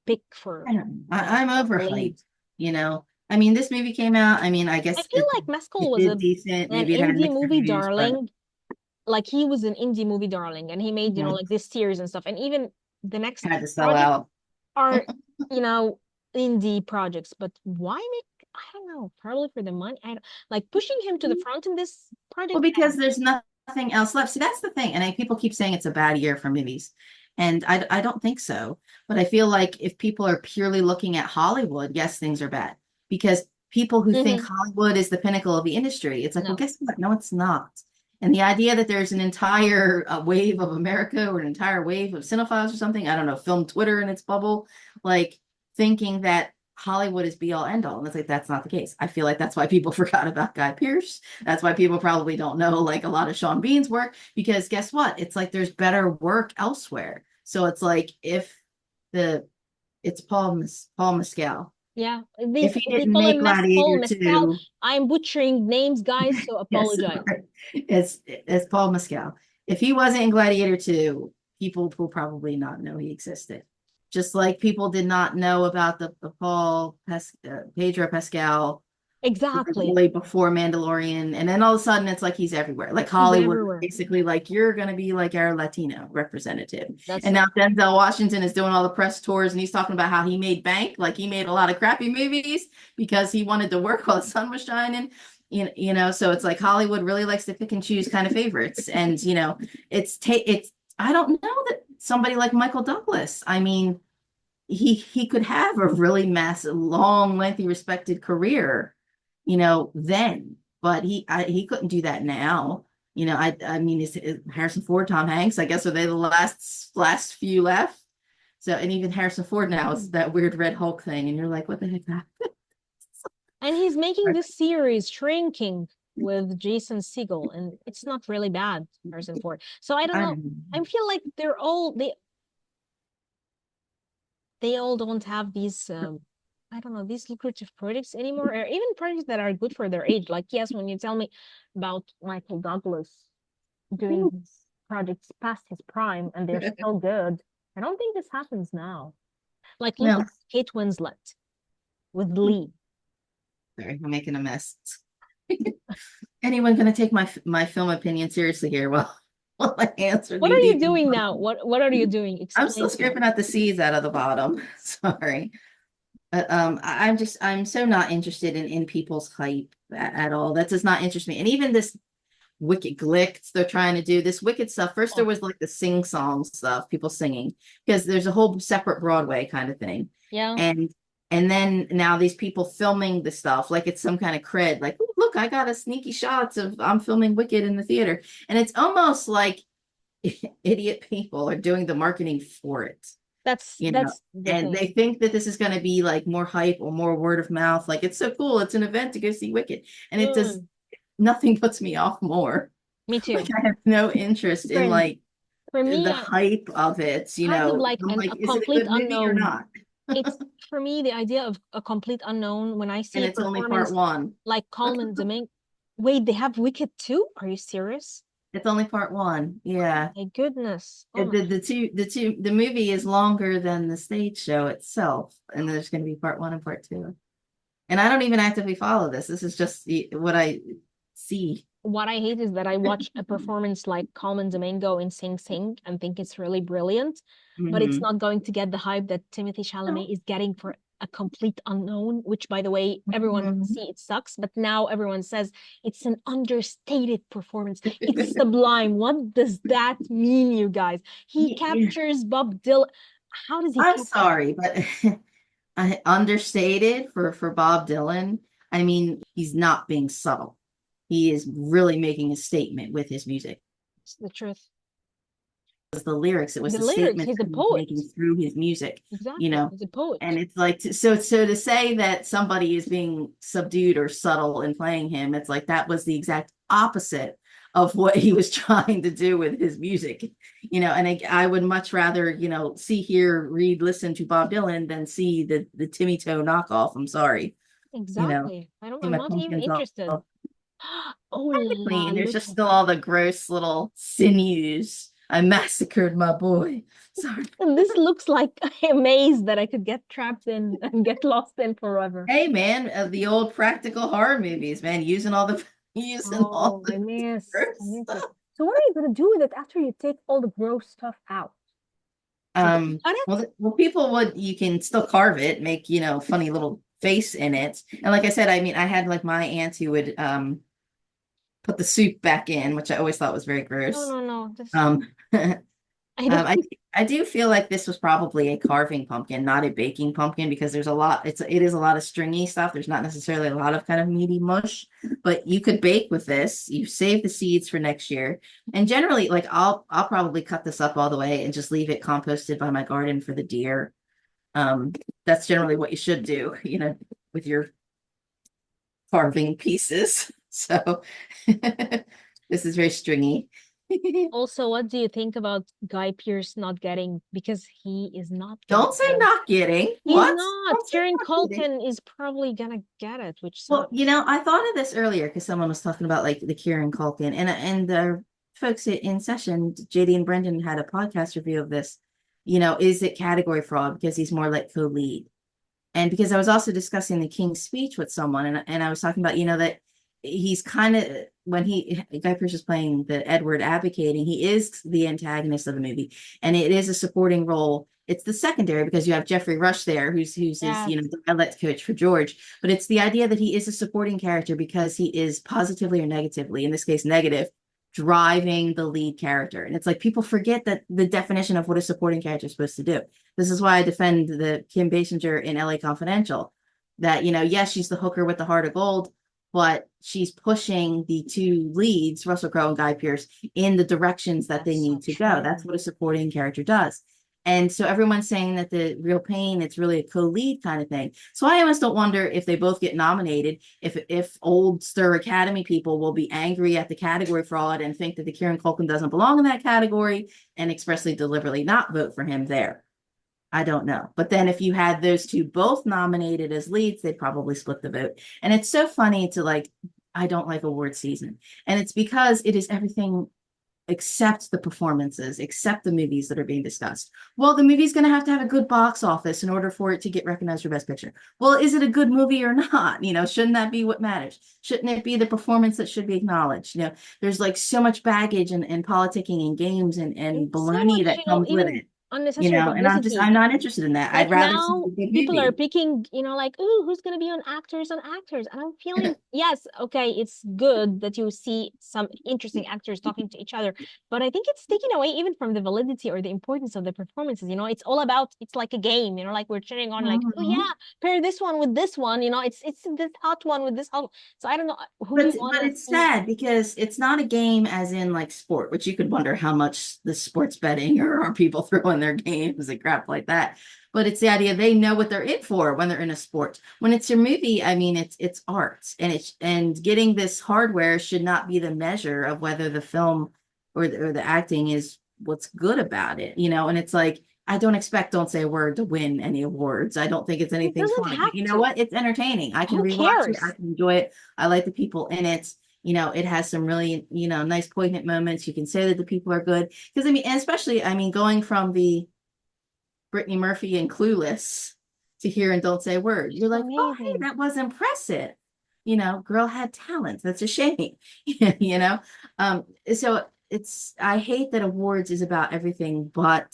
pick for I don't know. like I'm the lead. overhyped, you know. I mean, this movie came out. I mean, I I guess feel it like Mescal it was did decent. an Maybe it had indie mixed movie reviews, but darling. Like he was an indie movie darling, and he made like this series and stuff. And even the next had to sell project out. are you know indie projects. But why make? I don't know. Probably for the money. I don't, like pushing him to the front in this Well, project. I because don't. there's nothing else left. See, that's the thing. People keep saying it's a bad year for movies. And I don't think so. But I feel like if people are purely looking at Hollywood, yes, things are bad. Because people who think Hmm. Hollywood is the pinnacle of the industry, it's like, well, No, guess what? No, it's not. And the idea that there's an entire wave of America or an entire wave of cinephiles or something, I don't know, film Twitter in its bubble, like thinking that Hollywood is be all end all. And it's like, that's not the case. I feel like that's why people forgot about Guy Pearce. That's why people probably don't know like a lot of Sean Bean's work because guess what? It's like there's better work elsewhere. So it's like if the it's Paul Mescal. yeah, If he they didn't call make him Mescal, Gladiator Mescal. 2, I'm butchering names, guys, so yes, apologize. it's Paul Mescal. If he wasn't in Gladiator 2, people will probably not know he existed. Just like people did not know about the Pedro Pascal Exactly. way before Mandalorian, and then all of a sudden it's like he's everywhere. Like He's Hollywood, everywhere. basically, like you're gonna be like our Latino representative. That's And so now true. Denzel Washington is doing all the press tours, and he's talking about how he made bank, like he made a lot of crappy movies because he wanted to work while the sun was shining. So it's like Hollywood really likes to pick and choose kind of favorites, and it's. I don't know that somebody like Michael Douglas. I mean, he could have a really massive, long, lengthy, respected career, then, but he couldn't do that now. I mean, is Harrison Ford, Tom Hanks, I guess, are they the last few left? So, and even Harrison Ford now is that weird Red Hulk thing, and you're like, what the heck? And he's making this series Shrinking with Jason Segel, and it's not really bad, Harrison Ford. So I don't I know. don't I feel like they all don't have these I don't know, these lucrative projects anymore, or even projects that are good for their age. Like, yes, when you tell me about Michael Douglas doing know. these projects past his prime and they're still good, I don't think this happens now. Like, look No, at Kate Winslet with Lee. sorry, I'm making a mess. Anyone going to take my film opinion seriously here? Well, my hands are What knee are you deep in doing now? punkin. What are you doing? I'm still Explain to me. scraping out the seeds out of the bottom. Sorry. I'm so not interested in people's hype at all. That does not interest me. And even this Wicked Glicks they're trying to do, this Wicked stuff. First, there Oh, was like the sing song stuff, people singing, because there's a whole separate Broadway kind of thing. yeah. And and then now these people filming the stuff like it's some kind of cred, like, "Ooh, look, I got a sneaky shots of I'm filming Wicked in the theater." And it's almost like idiot people are doing the marketing for it That's the and thing. they think that this is going to be like more hype or more word of mouth. Like it's so cool. It's an event to go see Wicked. And it does Mm, nothing puts me off more. me Like too. I have no interest in For like for me, the hype of it, kind of like I'm like, a is it a complete good movie or unknown. not? It's for me the idea of a complete unknown when I And see a it's only part performance one. like Coleman Domingue. Wait, they have Wicked too? Are you serious? It's only part one. Yeah. My goodness. Oh my. The movie is longer than the stage show itself. And there's going to be part one and part two. And I don't even actively follow this. This is just what I see. What I hate is that I watch a performance like Coleman Domingo in Sing Sing and think it's really brilliant, but it's Hmm. not going to get the hype that Timothy Chalamet is getting for a complete unknown, which by the way, everyone can see it sucks, but now everyone says it's an understated performance. It's sublime. What does that mean, you guys? He Yeah. captures Bob Dylan. How does he I'm keep that? sorry, but understated for Bob Dylan. I mean, he's not being subtle. He is really making a statement with his music. It's the truth. It was the lyrics, it was The the lyrics, statements he's a that he was making poet. through his music, you Exactly. know. He's a poet. And it's like so to say that somebody is being subdued or subtle in playing him, it's like that was the exact opposite of what he was trying to do with his music, and I would much rather, see, hear, read, listen to Bob Dylan than see the Timmy Toe knockoff. I'm sorry, you know, Exactly. see I'm my not even pumpkins interested. all Oh la, clean. There's look just at still all the gross little sinews. I massacred my boy. Sorry. and this looks like a maze that I could get trapped in and get lost in forever. Hey man, the old practical horror movies, man, using all the using all Oh, the I gross miss it. stuff. So what are you gonna do with it after you take all the gross stuff out? You're gonna cut Well, it? people would, you can still carve it, make, funny little face in it. And like I said, I mean, I had like my aunt who would put the soup back in, which I always thought was very No, gross. no, no. This Um, I don't. I do feel like this was probably a carving pumpkin, not a baking pumpkin, because there's a lot. It is a lot of stringy stuff. There's not necessarily a lot of kind of meaty mush, but you could bake with this. You save the seeds for next year, and generally, like I'll probably cut this up all the way and just leave it composted by my garden for the deer. Um, that's generally what you should do, with your carving pieces. So this is very stringy. Also, what do you think about Guy Pearce not getting because he is not gonna Don't say get it? not getting. He's What? not. Don't say Kieran not getting. Culkin is probably gonna get it, which Well, sucks. I thought of this earlier because someone was talking about like the Kieran Culkin, and the folks in session, JD and Brendan had a podcast review of this. Is it category fraud because he's more like co-lead? And because I was also discussing the King's Speech with someone, and I was talking about, that he's kind of, when Guy Pearce is playing the Edward advocating, he is the antagonist of the movie, and it is a supporting role. It's the secondary because you have Jeffrey Rush there, who's his, Yes. dialect coach for George. But it's the idea that he is a supporting character because he is positively or negatively, in this case, negative, driving the lead character. And it's like people forget that the definition of what a supporting character is supposed to do. This is why I defend the Kim Basinger in LA Confidential. That, yes, she's the hooker with the heart of gold, but she's pushing the two leads, Russell Crowe and Guy Pearce, in the directions that they That's so need to go. That's true. what a supporting character does. And so everyone's saying that the real pain, it's really a co-lead kind of thing. So I almost don't wonder if they both get nominated, if old Stir Academy people will be angry at the category fraud and think that the Kieran Culkin doesn't belong in that category and expressly deliberately not vote for him there. I don't know. But then if you had those two both nominated as leads, they'd probably split the vote. And it's so funny to like, I don't like award season. And it's because it is everything except the performances, except the movies that are being discussed. Well, the movie's going to have a good box office in order for it to get recognized for Best Picture. Well, is it a good movie or not? Shouldn't that be what matters? Shouldn't it be the performance that should be acknowledged? There's like so much baggage and politicking and games and It's so baloney much, that comes with even it. unnecessary And publicity. I'm not interested in that. I'd Like rather see now a good people are movie. picking, like, ooh, who's gonna be on actors? And I'm feeling, yes, okay, it's good that you see some interesting actors talking to each other, but I think it's taken away even from the validity or the importance of the performances. It's all about, it's like a game, like we're cheering on, like, oh Mhm. yeah, pair this one with this one, it's this hot one with this hot one. So I don't know, who do But you want but to it's see? sad because it's not a game as in like sport, which you could wonder how much the sports betting or are people throwing their games and crap like that. But it's the idea they know what they're in for when they're in a sport. When it's your movie, I mean, it's art, and getting this hardware should not be the measure of whether the film or the acting is what's good about it, And it's like I don't expect Don't Say a Word to win any awards. I don't think it's It anything doesn't fun. But have you know to. what? It's entertaining. I can Who rewatch it. I cares? can enjoy it. I like the people in it. It has some really, nice poignant moments. You can say that the people are good. Because I mean, and especially, I mean, going from the Brittany Murphy and Clueless to here and Don't Say a Word, It's you're like, oh, hey, amazing. that was impressive. Girl had talent. That's a shame. you know? So I hate that awards is about everything but,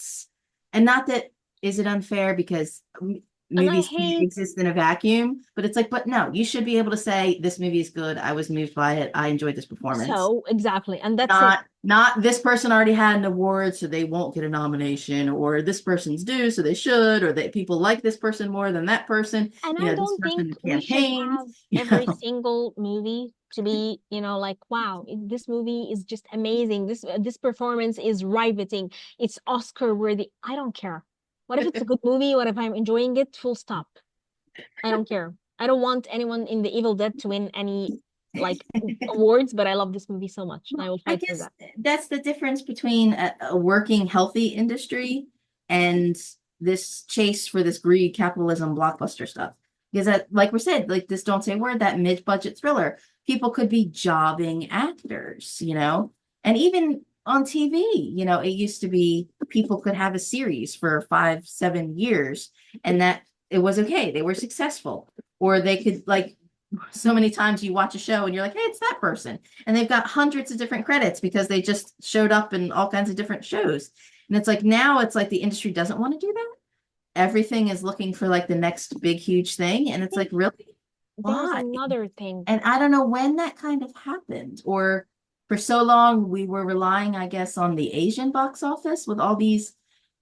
and not that, is it unfair because And I movies can't hate, exist in a vacuum, but it's like, but no, you should be able to say this movie is good. I was moved by it. I enjoyed this performance. so exactly. And that's Not it. Not this person already had an award, so they won't get a nomination, or this person's due, so they should, or that people like this person more than that person. And You I know, this don't think person we should campaigned. have You every know, single movie to be, like, wow, this movie is just amazing. This performance is riveting. It's Oscar worthy. I don't care. What if it's a good movie? What if I'm enjoying it? Full stop. I don't care. I don't want anyone in The Evil Dead to win any like awards, but I love this movie so much, and I well, will I fight for guess that. that's the difference between a working, healthy industry and this chase for this greed, capitalism, blockbuster stuff. Because that, like we said, like this don't say word, that mid-budget thriller, people could be jobbing actors, and even on TV, it used to be people could have a series for 5, 7 years, and that it was okay. They were successful, or they could like so many times you watch a show and you're like, hey, it's that person. And they've got hundreds of different credits because they just showed up in all kinds of different shows. And it's like now it's like the industry doesn't want to do that. Everything is looking for like the next big, huge thing. And I it's think like, really? there's Why? another thing. And I don't know when that kind of happened. Or for so long, we were relying, I guess, on the Asian box office with all these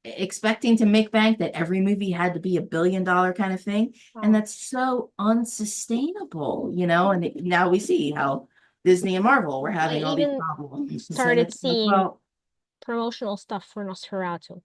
expecting to make bank that every movie had to be $1 billion kind of thing. And Oh, that's so unsustainable. And now we see how Disney and Marvel were I having all these even problems. And started it's like, seeing well, promotional stuff for Nosferatu.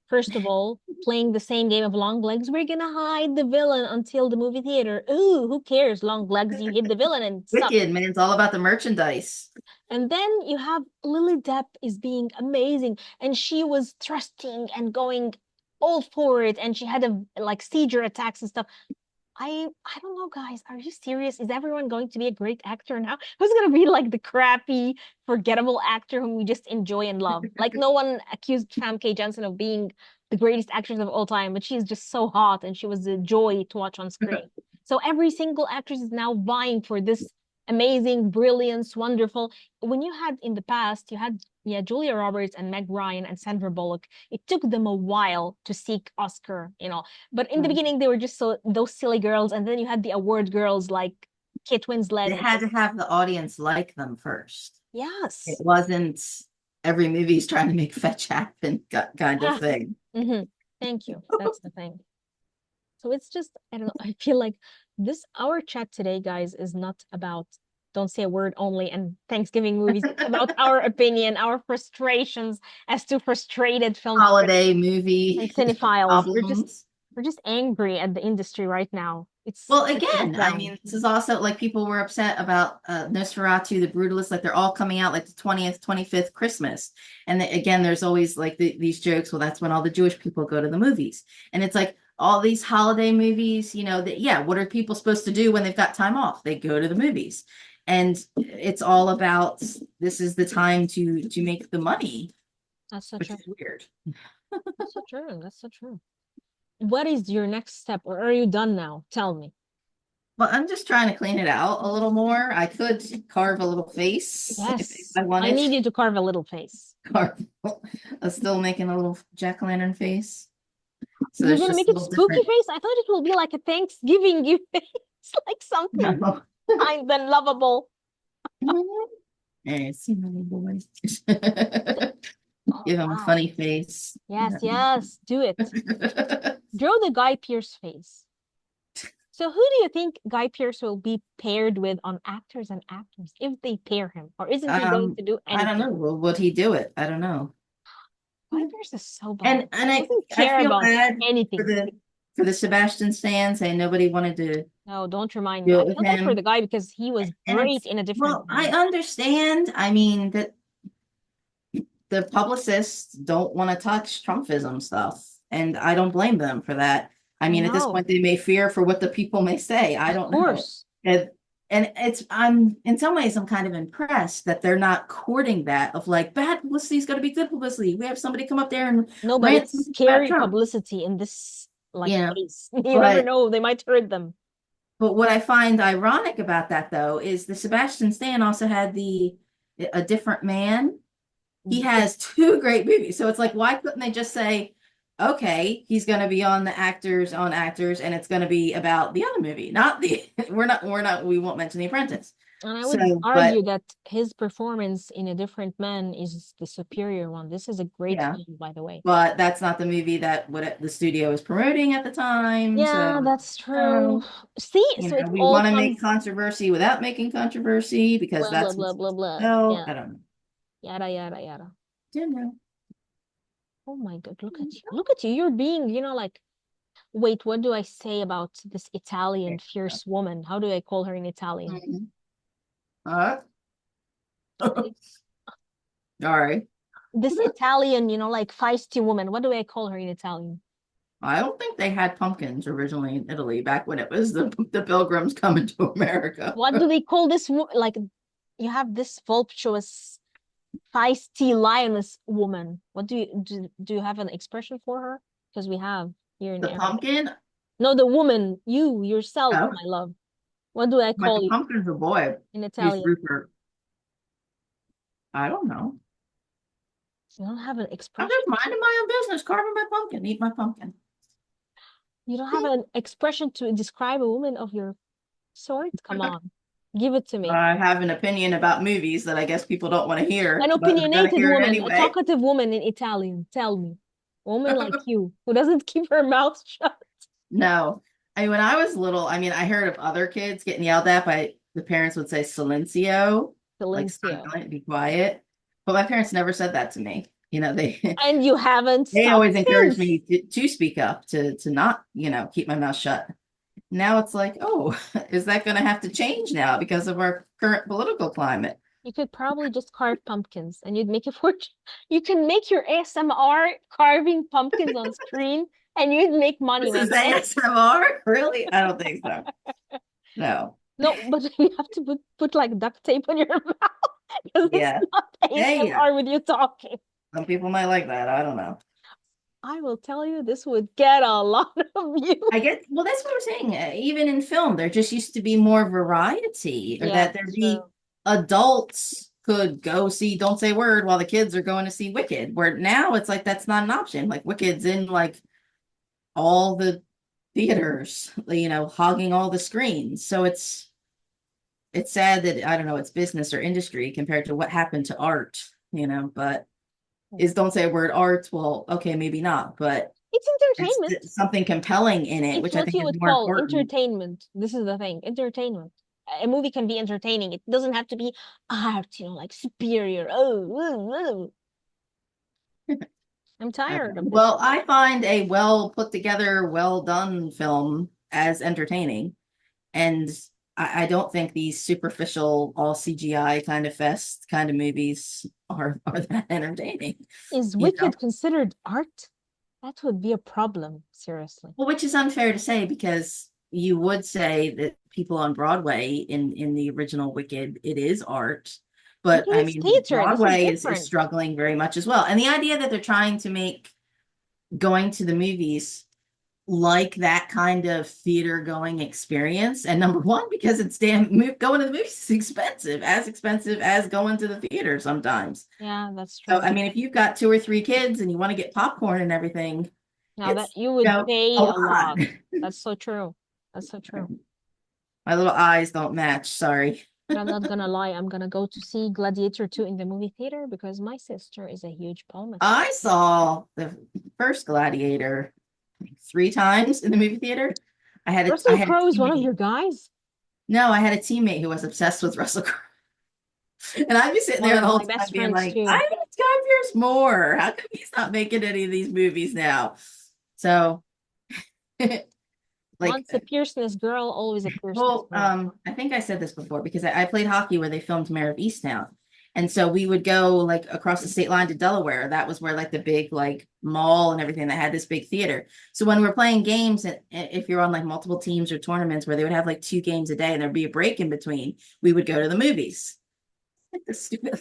First of all, playing the same game of long legs, we're gonna hide the villain until the movie theater. Ooh, who cares? Long legs, you hid the villain and it sucks. Wicked, man, it's all about the merchandise. And then you have Lily Depp is being amazing, and she was thrusting and going all for it, and she had a like seizure attacks and stuff. I don't know, guys. Are you serious? Is everyone going to be a great actor now? Who's gonna be like the crappy, forgettable actor whom we just enjoy and love? Like no one accused Famke Janssen of being the greatest actress of all time, but she's just so hot and she was a joy to watch on screen. So every single actress is now vying for this amazing, brilliance, wonderful. When you had in the past, you had yeah, Julia Roberts and Meg Ryan and Sandra Bullock. It took them a while to seek Oscar. But in the beginning, they were just so those silly girls, and then you had the award girls like Kate They Winslet. had to have the audience like them first. It Yes. wasn't every movie's trying to make fetch happen kind of Ah, thing. thank you. That's the thing. So it's just, I don't know. I feel like our chat today, guys, is not about don't say a word only and Thanksgiving movies. It's about our opinion, our frustrations as two frustrated film critics Holiday and movie cinephiles. problems. We're just angry at the industry right now. Well, It's let again, I down. mean, this is also like people were upset about Nosferatu, the Brutalist, like they're all coming out like the 20th, 25th Christmas. And again, there's always like these jokes. Well, that's when all the Jewish people go to the movies. And it's like all these holiday movies, that, yeah, what are people supposed to do when they've got time off? They go to the movies. And it's all about this is the time to make the money, That's so which true. is weird. That's so true. That's so true. What is your next step, or are you done now? Tell me. Well, I'm just trying to clean it out a little more. I could carve a little face if Yes, I I wanted. need you to carve a little face. Carve. I'm still making a little jack-o'-lantern face. So You're there's gonna just make a it little spooky different. face? I thought it will be like a Thanksgiving you face, like something No. kind and lovable. Hey, see my little boy. Oh, Give him a wow. funny face. Yes, yes, do it. Draw the Guy Pearce face. So who do you think Guy Pearce will be paired with on actors and actors if they pair him? Or isn't he going to do I don't anything? know. Would he do it? I don't know. Guy Pearce is so bad. And He doesn't I care feel about bad for anything. the Sebastian Stan saying nobody wanted to No, don't remind me. do I it with feel bad for the him. guy because he was And great it's in a different well, I thing. understand. I mean that the publicists don't want to touch Trumpism stuff, and I don't blame them for that. I I mean, at this know. point, they may fear for what the people may say. I Of don't know. course. And, and I'm in some ways, I'm kind of impressed that they're not courting that of like bad publicity is going to be good publicity. We have somebody come up there and No, but rant it's about scary Trump. publicity in this like Yeah, case. You never but know. They might hurt them. what I find ironic about that though is the Sebastian Stan also had the A Different Man. He has two great movies. So it's like, why couldn't they just say, okay, he's going to be on the actors on actors, and it's going to be about the other movie, not the, we won't mention The Apprentice. And I would So, argue but that his performance in A Different Man is the superior one. This is a great yeah, film, by the way. but that's not the movie that what the studio was promoting at the time. Yeah, So, that's true. um, See, so it we all want to make comes controversy without making controversy because blah blah that's blah what's blah blah. so Yeah, I don't know. yada yada yada. Didn't know. Oh my God, look at you. Look at you. You're being, like, wait, what do I say about this Italian fierce woman? How do I call her in Italian? Mhm. Uh, Like, Sorry. this Italian, like feisty woman. What do I call her in Italian? I don't think they had pumpkins originally in Italy back when it was the pilgrims coming to America. What do they call this? Like, you have this voluptuous, feisty lioness woman. What do you have an expression for her? Because we have here in The Arabic. pumpkin, No, the woman, you yourself, oh, my love. What do I like call the you pumpkin's a boy. in He's Italian? Rupert. I don't know. You don't have an I'm expression. just minding my own business, carving my pumpkin, eat my pumpkin. You don't have an expression to describe a woman of your sort? Come on, give it to me. I have an opinion about movies that I guess people don't want to An hear, but they're gonna opinionated hear it woman, a anyway. talkative woman in Italian. Tell me. A woman like you who doesn't keep her mouth shut. No. When I was little, I heard of other kids getting yelled at by the parents would say silencio, like Silencio. silent, be quiet. But my parents never said that to me. They And you haven't they stopped always encouraged since. me to speak up, to not, keep my mouth shut. Now it's like, oh, is that going to have to change now because of our current political climate? You could probably just carve pumpkins and you'd make a fortune. You can make your ASMR carving pumpkins on screen and you'd make money, This my is girl. ASMR? Really? I don't think so. No. No, but you have to put like duct tape on your mouth because it's Yeah. not Hey, yeah. ASMR with you talking. Some people might like that. I don't know. I will tell you, this would get a lot of views. I guess, well, that's what I'm saying. Even in film, there just used to be more variety, or Yeah, that there'd be true. adults could go see Don't Say Word while the kids are going to see Wicked. Where now it's like that's not an option. Like Wicked's in like all the theaters, hogging all the screens. So it's sad that I don't know, it's business or industry compared to what happened to art, but is Don't Say a Word art? Well, okay, maybe not, but It's it's entertainment. something compelling in it, It's which I what think you is would more call important. entertainment. This is the thing, entertainment. A movie can be entertaining. It doesn't have to be art, like superior. Oh. I'm tired of this. Well, I find a well put together, well done film as entertaining. And I don't think these superficial, all CGI kind of fest kind of movies are that entertaining, Is you know? Wicked considered art? That would be a problem, seriously. Well, which is unfair to say because you would say that people on Broadway in the original Wicked, it is art. But Wicked is theater. This is Broadway is different. struggling very much as well. And the idea that they're trying to make going to the movies like that kind of theater going experience. And number one, because it's going to the movies is expensive as going to the theater sometimes. Yeah, that's So, true. if you've got two or three kids and you want to get popcorn and everything, Now that it's, you would a pay a lot. lot. That's so true. That's so true. My little eyes don't match. Sorry. But I'm not gonna lie, I'm gonna go to see Gladiator 2 in the movie theater because my sister is a huge Paul fan. I saw the first Gladiator three times in the movie theater. I Russell had a Crowe is one of teammate. your guys? No, I had a teammate who was obsessed with Russell Crowe. And I'd be sitting One there the of whole my time best being friends like, too. I need Scott Pierce more. How come he's not making any of these movies now? So, like, Once a Pearsonist girl, always a Pearsonist girl. I think I said this before because I played hockey where they filmed Mayor of Easttown. And so we would go like across the state line to Delaware. That was where like the big like mall and everything that had this big theater. So when we're playing games, and if you're on like multiple teams or tournaments where they would have like two games a day and there'd be a break in between, we would go to the movies. Like the stupid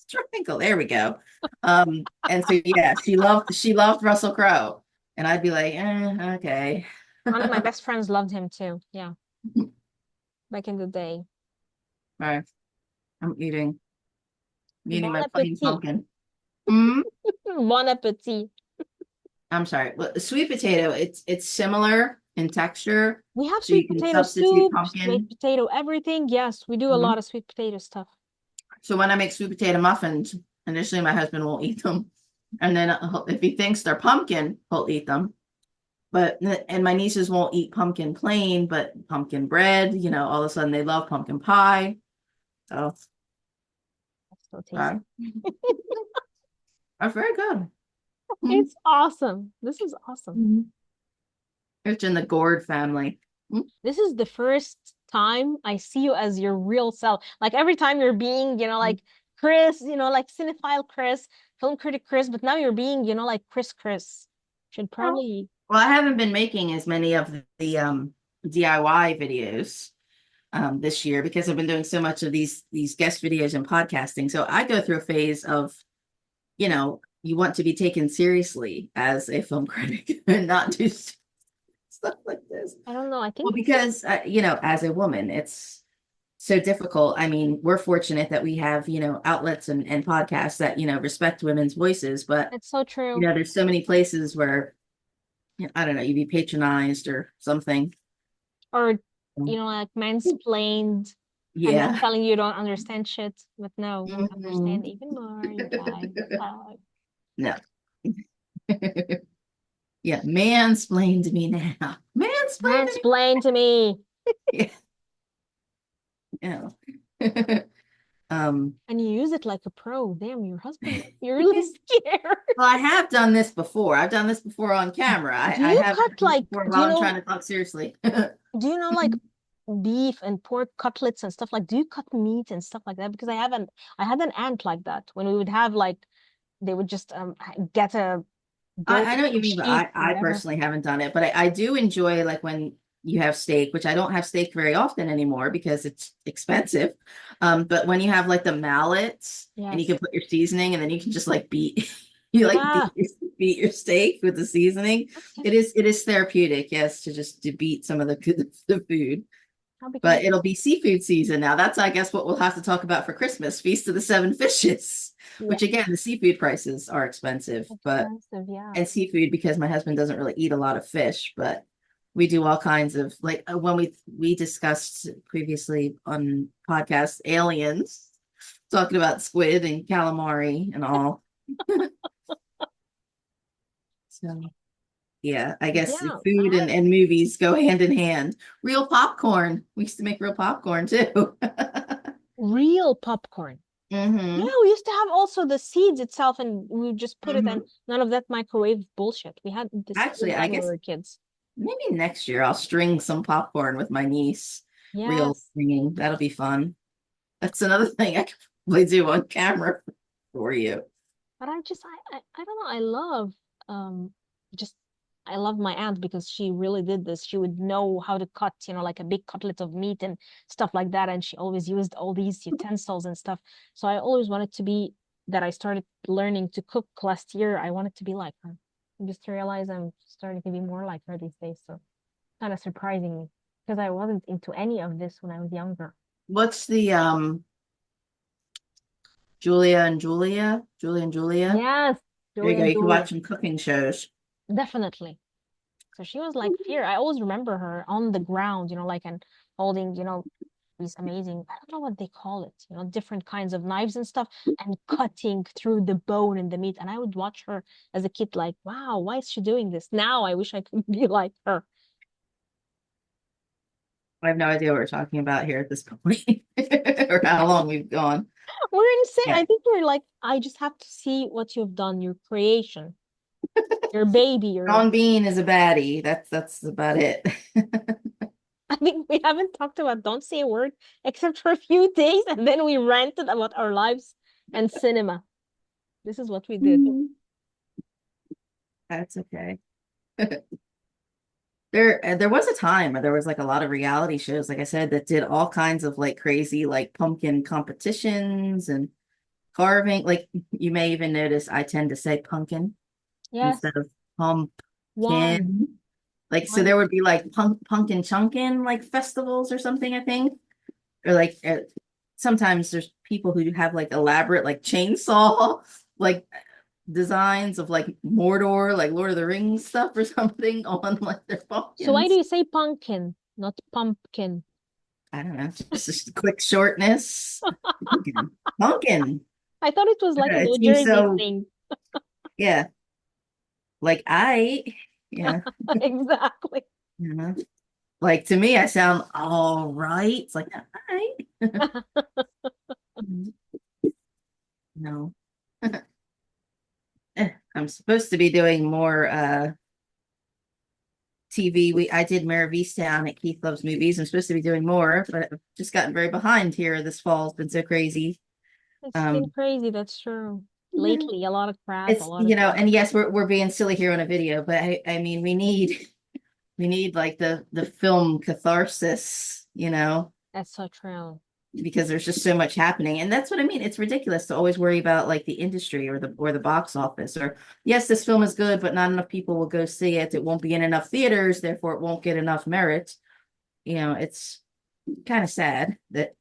triangle. There we go. And so yeah, she loved Russell Crowe. And I'd be like, okay. One of my All best friends loved him too. Yeah, back in the day. right. I'm eating Bon my plain appetit. pumpkin. Mm, Bon appetit. I'm sorry. Well, sweet potato, it's similar. in texture. We have So you sweet can potato substitute soup, sweet pumpkin. potato everything. Yes, we do a Mhm. lot of sweet potato stuff. So when I make sweet potato muffins, initially my husband won't eat them. And then if he thinks they're pumpkin, he'll eat them. But and my nieces won't eat pumpkin plain, but pumpkin bread, all of a sudden they love pumpkin pie. So That's so tasty. uh, that's very good. Mhm. It's awesome. This is awesome. Mhm. It's in the gourd family. Mhm. This is the first time I see you as your real self. Like every time you're being, like Kris, like cinephile Kris, film critic Kris, but now you're being, like Kris. Should probably. Well, I haven't been making as many of the DIY videos this year because I've been doing so much of these guest videos and podcasting. So I go through a phase of, you want to be taken seriously as a film critic and not do stuff like this. I don't know. I Well, think because as a woman, it's so difficult. I mean, we're fortunate that we have, outlets and podcasts that, respect women's voices, but it's so true. there's so many places where, I don't know, you'd be patronized or something. Or, like mansplained and then Yeah. telling you don't understand shit. But no, you understand Mhm. even more, you guys. No. Yeah, mansplain to me now. Mansplain to Mansplain to me. me. Yeah. Um, And you use it like a pro. Damn, your husband, you're really scared. well, I have done this before. I've done this before on camera. Do I you have cut done this like, before while I'm trying to talk seriously. like beef and pork cutlets and stuff like, do you cut meat and stuff like that? Because I had an aunt like that when we would have like, they would just get a goat I know what you or mean, but sheep or I whatever. personally haven't done it. But I do enjoy like when you have steak, which I don't have steak very often anymore because it's expensive. But when you have like the mallets and you Yes. can put your seasoning and then you can just like beat you like Yeah. beat your steak with the seasoning. It is therapeutic, yes, to beat some of the food. How because But it'll be seafood season now. That's, I guess, what we'll have to talk about for Christmas, Feast of the Seven Fishes, yeah, which again, the seafood prices are expensive, but expensive. Yeah. and seafood because my husband doesn't really eat a lot of fish, but we do all kinds of like when we discussed previously on podcast aliens, talking about squid and calamari and all. So yeah, I guess Yeah. food and movies go hand in hand. Real popcorn. We used to make real popcorn too. Real popcorn. Yeah, Hmm. we used to have also the seeds itself, and we would just put it and Hmm. none of that microwave bullshit. We had this all the Actually, I time when we guess were kids. maybe next year I'll string some popcorn with my niece. Real Yes. stringing. That'll be fun. That's another thing I could probably do on camera for you. But I don't know. Um just I love my aunt because she really did this. She would know how to cut, like a big cutlet of meat and stuff like that. And she always used all these utensils and stuff. So I always wanted to be that I started learning to cook last year. I wanted to be like her. I just realized I'm starting to be more like her these days. So kind of surprising me because I wasn't into any of this when I was younger. What's the Julia and Julia? Yes, There you Julie go. and You can watch Julia. some cooking shows. Definitely. So she was like fear. I always remember her on the ground, like and holding, these amazing, I don't know what they call it, different kinds of knives and stuff, and cutting through the bone and the meat. And I would watch her as a kid, like, wow, why is she doing this? Now I wish I could be like her. I have no idea what we're talking about here at this point or how long we've gone. We're insane. Yeah. I think we're like, I just have to see what you've done, your creation, your baby, your Sean Bean is a baddie. That's about it. I think we haven't talked about don't say a word except for a few days, and then we ranted about our lives and cinema. This is what we did. That's okay. There was a time where there was like a lot of reality shows, like I said, that did all kinds of like crazy like pumpkin competitions and carving. Like you may even notice I tend to say pumpkin Yes, instead of why? pumpkin. Like so Why? there would be like pumpkin chunkin like festivals or something, I think. Or like sometimes there's people who have like elaborate like chainsaw like designs of like Mordor, like Lord of the Rings stuff or something on like their So why do pumpkins. you say pumpkin, not pumpkin? I don't know, just a quick shortness. Pumpkin. Pumpkin. I thought it was like a It New seems Jersey so, thing. yeah, like yeah, Exactly. you know, like to me, I sound all right. It's like, all right. No. I'm supposed to be doing more TV. I did Mare of Easttown at Keith Loves Movies. I'm supposed to be doing more, but I've just gotten very behind here. This fall's been so crazy. It's been Um, crazy, that's true. Lately, a lot of crap, a it's lot of stuff. and yes, we're being silly here on a video, but I mean we need like the film catharsis, That's so true. because there's just so much happening. And that's what I mean. It's ridiculous to always worry about like the industry or the box office or yes, this film is good, but not enough people will go see it. It won't be in enough theaters, therefore it won't get enough merit. It's kind of sad that,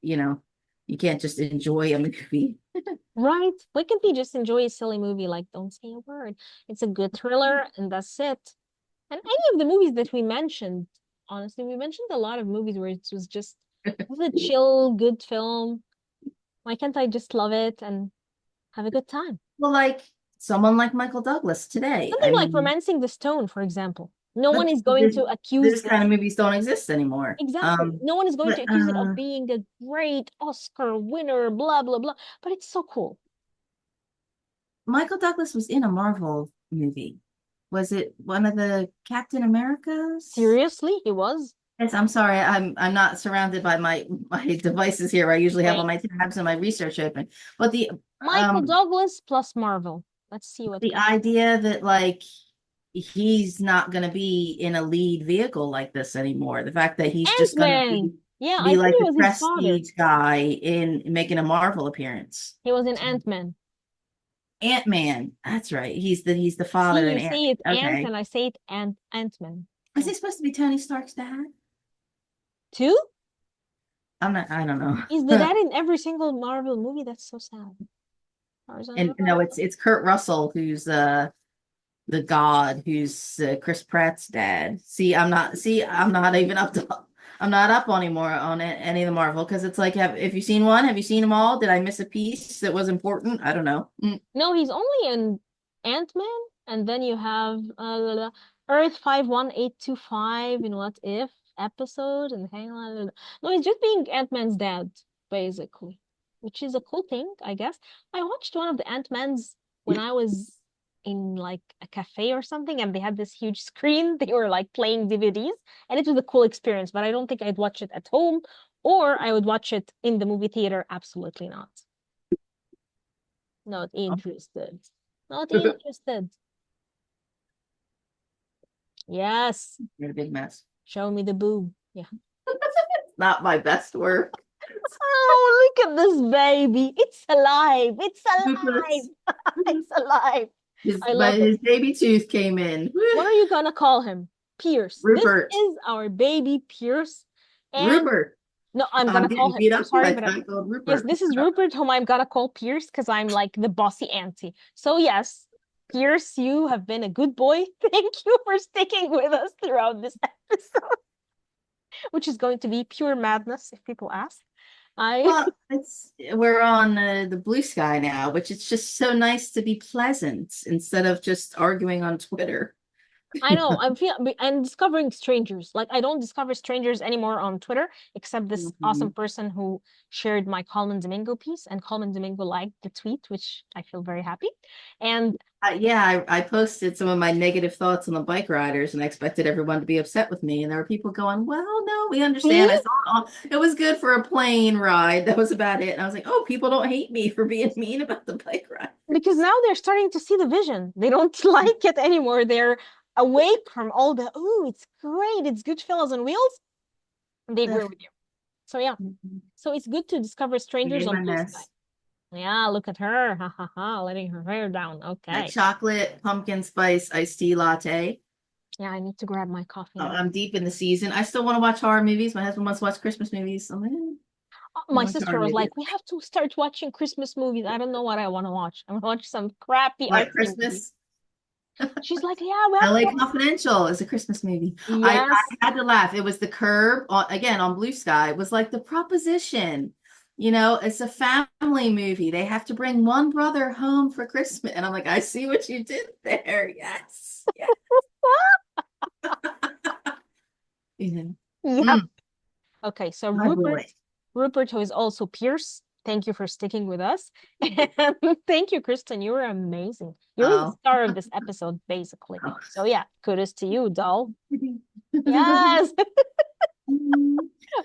you can't just enjoy a movie. Right? Why can't we just enjoy a silly movie like Don't Say a Word? It's a good thriller and that's it. And any of the movies that we mentioned, honestly, we mentioned a lot of movies where it was just it was a chill, good film. Why can't I just love it and have a good time? Well, like someone like Michael Douglas today. Something I like mean, Romancing the Stone, for example. No one but is going to accuse this this. kind of movies don't exist anymore. Exactly. No one is going to But accuse it of being a great Oscar winner, blah, blah, blah. But it's so cool. Michael Douglas was in a Marvel movie. Was it one of the Captain Americas? Seriously, he was. Yes, I'm sorry. I'm not surrounded by my devices here. I usually have all Wait, my tabs and my research open. But Michael um Douglas plus Marvel. Let's see what the comes. idea that like he's not going to be in a lead vehicle like this anymore. The fact that he's just going to Ant-Man. Yeah, I be thought like he the was his father. prestige guy in making a Marvel appearance. He was in Ant-Man. Ant-Man. That's right. He's the See, father you in say it Ant Okay. and I say it Ant-Man. Is Yeah. he supposed to be Tony Stark's dad? Two? I don't He's the know. dad in every single Marvel movie. That's so sad. And no, it's Kurt Russell who's the god who's Chris Pratt's dad. I'm not even up to I'm not up anymore on any of the Marvel because it's like have you seen one? Have you seen them all? Did I miss a piece that was important? I don't know. No, he's only in Ant-Man, and then you have Earth 51825 in What If episode, and hang on. No, he's just being Ant-Man's dad, basically, which is a cool thing, I guess. I watched one of the Ant-Mans when I was in like a cafe or something, and they had this huge screen. They were like playing DVDs, and it was a cool experience, but I don't think I'd watch it at home, or I would watch it in the movie theater. Absolutely not. Not interested. Not interested. Yes. You're a big mess. Show me the boob. Yeah. Not my best work. Oh, look at this baby. It's alive. It's alive. His, It's alive. I love it. his baby tooth came in. What are you gonna call him? Pierce. This Rupert. is our baby Pierce. And Rupert. no, I'm I'm gonna call getting him. beat I'm up sorry, by but I called yes, Rupert. this is Rupert, whom I'm gonna call Pierce because I'm like the bossy auntie. So yes, Pierce, you have been a good boy. Thank you for sticking with us throughout this episode, which is going to be pure madness if people ask. I Well, we're on the blue sky now, which it's just so nice to be pleasant instead of just arguing on Twitter. I know I'm discovering strangers. Like I don't discover strangers anymore on Twitter, except this awesome Mhm. person who shared my Coleman Domingo piece, and Coleman Domingo liked the tweet, which I feel very happy. And Yeah, I posted some of my negative thoughts on the bike riders, and I expected everyone to be upset with me. And there were people going, "Well, no, we understand. see, I saw it was good for a plane ride. That was about it." And I was like, "Oh, people don't hate me for being mean about the bike ride." because now they're starting to see the vision. They don't like it anymore. They're awake from all the, oh, it's great, it's good fellas on wheels. And they agree Ugh. with you. So yeah. So it's good to discover I strangers made on my Blue Sky. mess. Yeah, look at her. Ha ha ha, letting her hair down. My Okay. chocolate pumpkin spice iced tea latte. Yeah, I need to grab my coffee now. I'm deep in the season. I still want to watch horror movies. My husband wants to watch Christmas movies. So, My Watch sister horror was movies. like, we have to start watching Christmas movies. I don't know what I want to watch. I want to watch some crappy What artsy movie. Christmas? She's like, yeah, we have to LA watch. Confidential is a Christmas movie. Yes. I had to laugh. It was The Curb on, again on Blue Sky. It was like The Proposition. It's a family movie. They have to bring one brother home for Christmas. And I'm like, I see what you did there. Yes. Yeah. Yeah. Yep. Mm, Okay, so my boy. Rupert, who is also Pierce, thank you for sticking with us. And thank you, Kristen. You were amazing. You were the Oh. star of this episode, basically. Oh. So yeah, kudos to you, doll. Yes.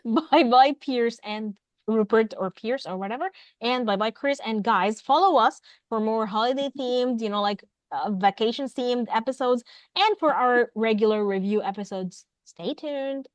Bye bye, Pierce and Rupert or Pierce or whatever. And bye bye, Kris. And guys, follow us for more holiday themed, like vacation themed episodes and for our regular review episodes. Stay tuned.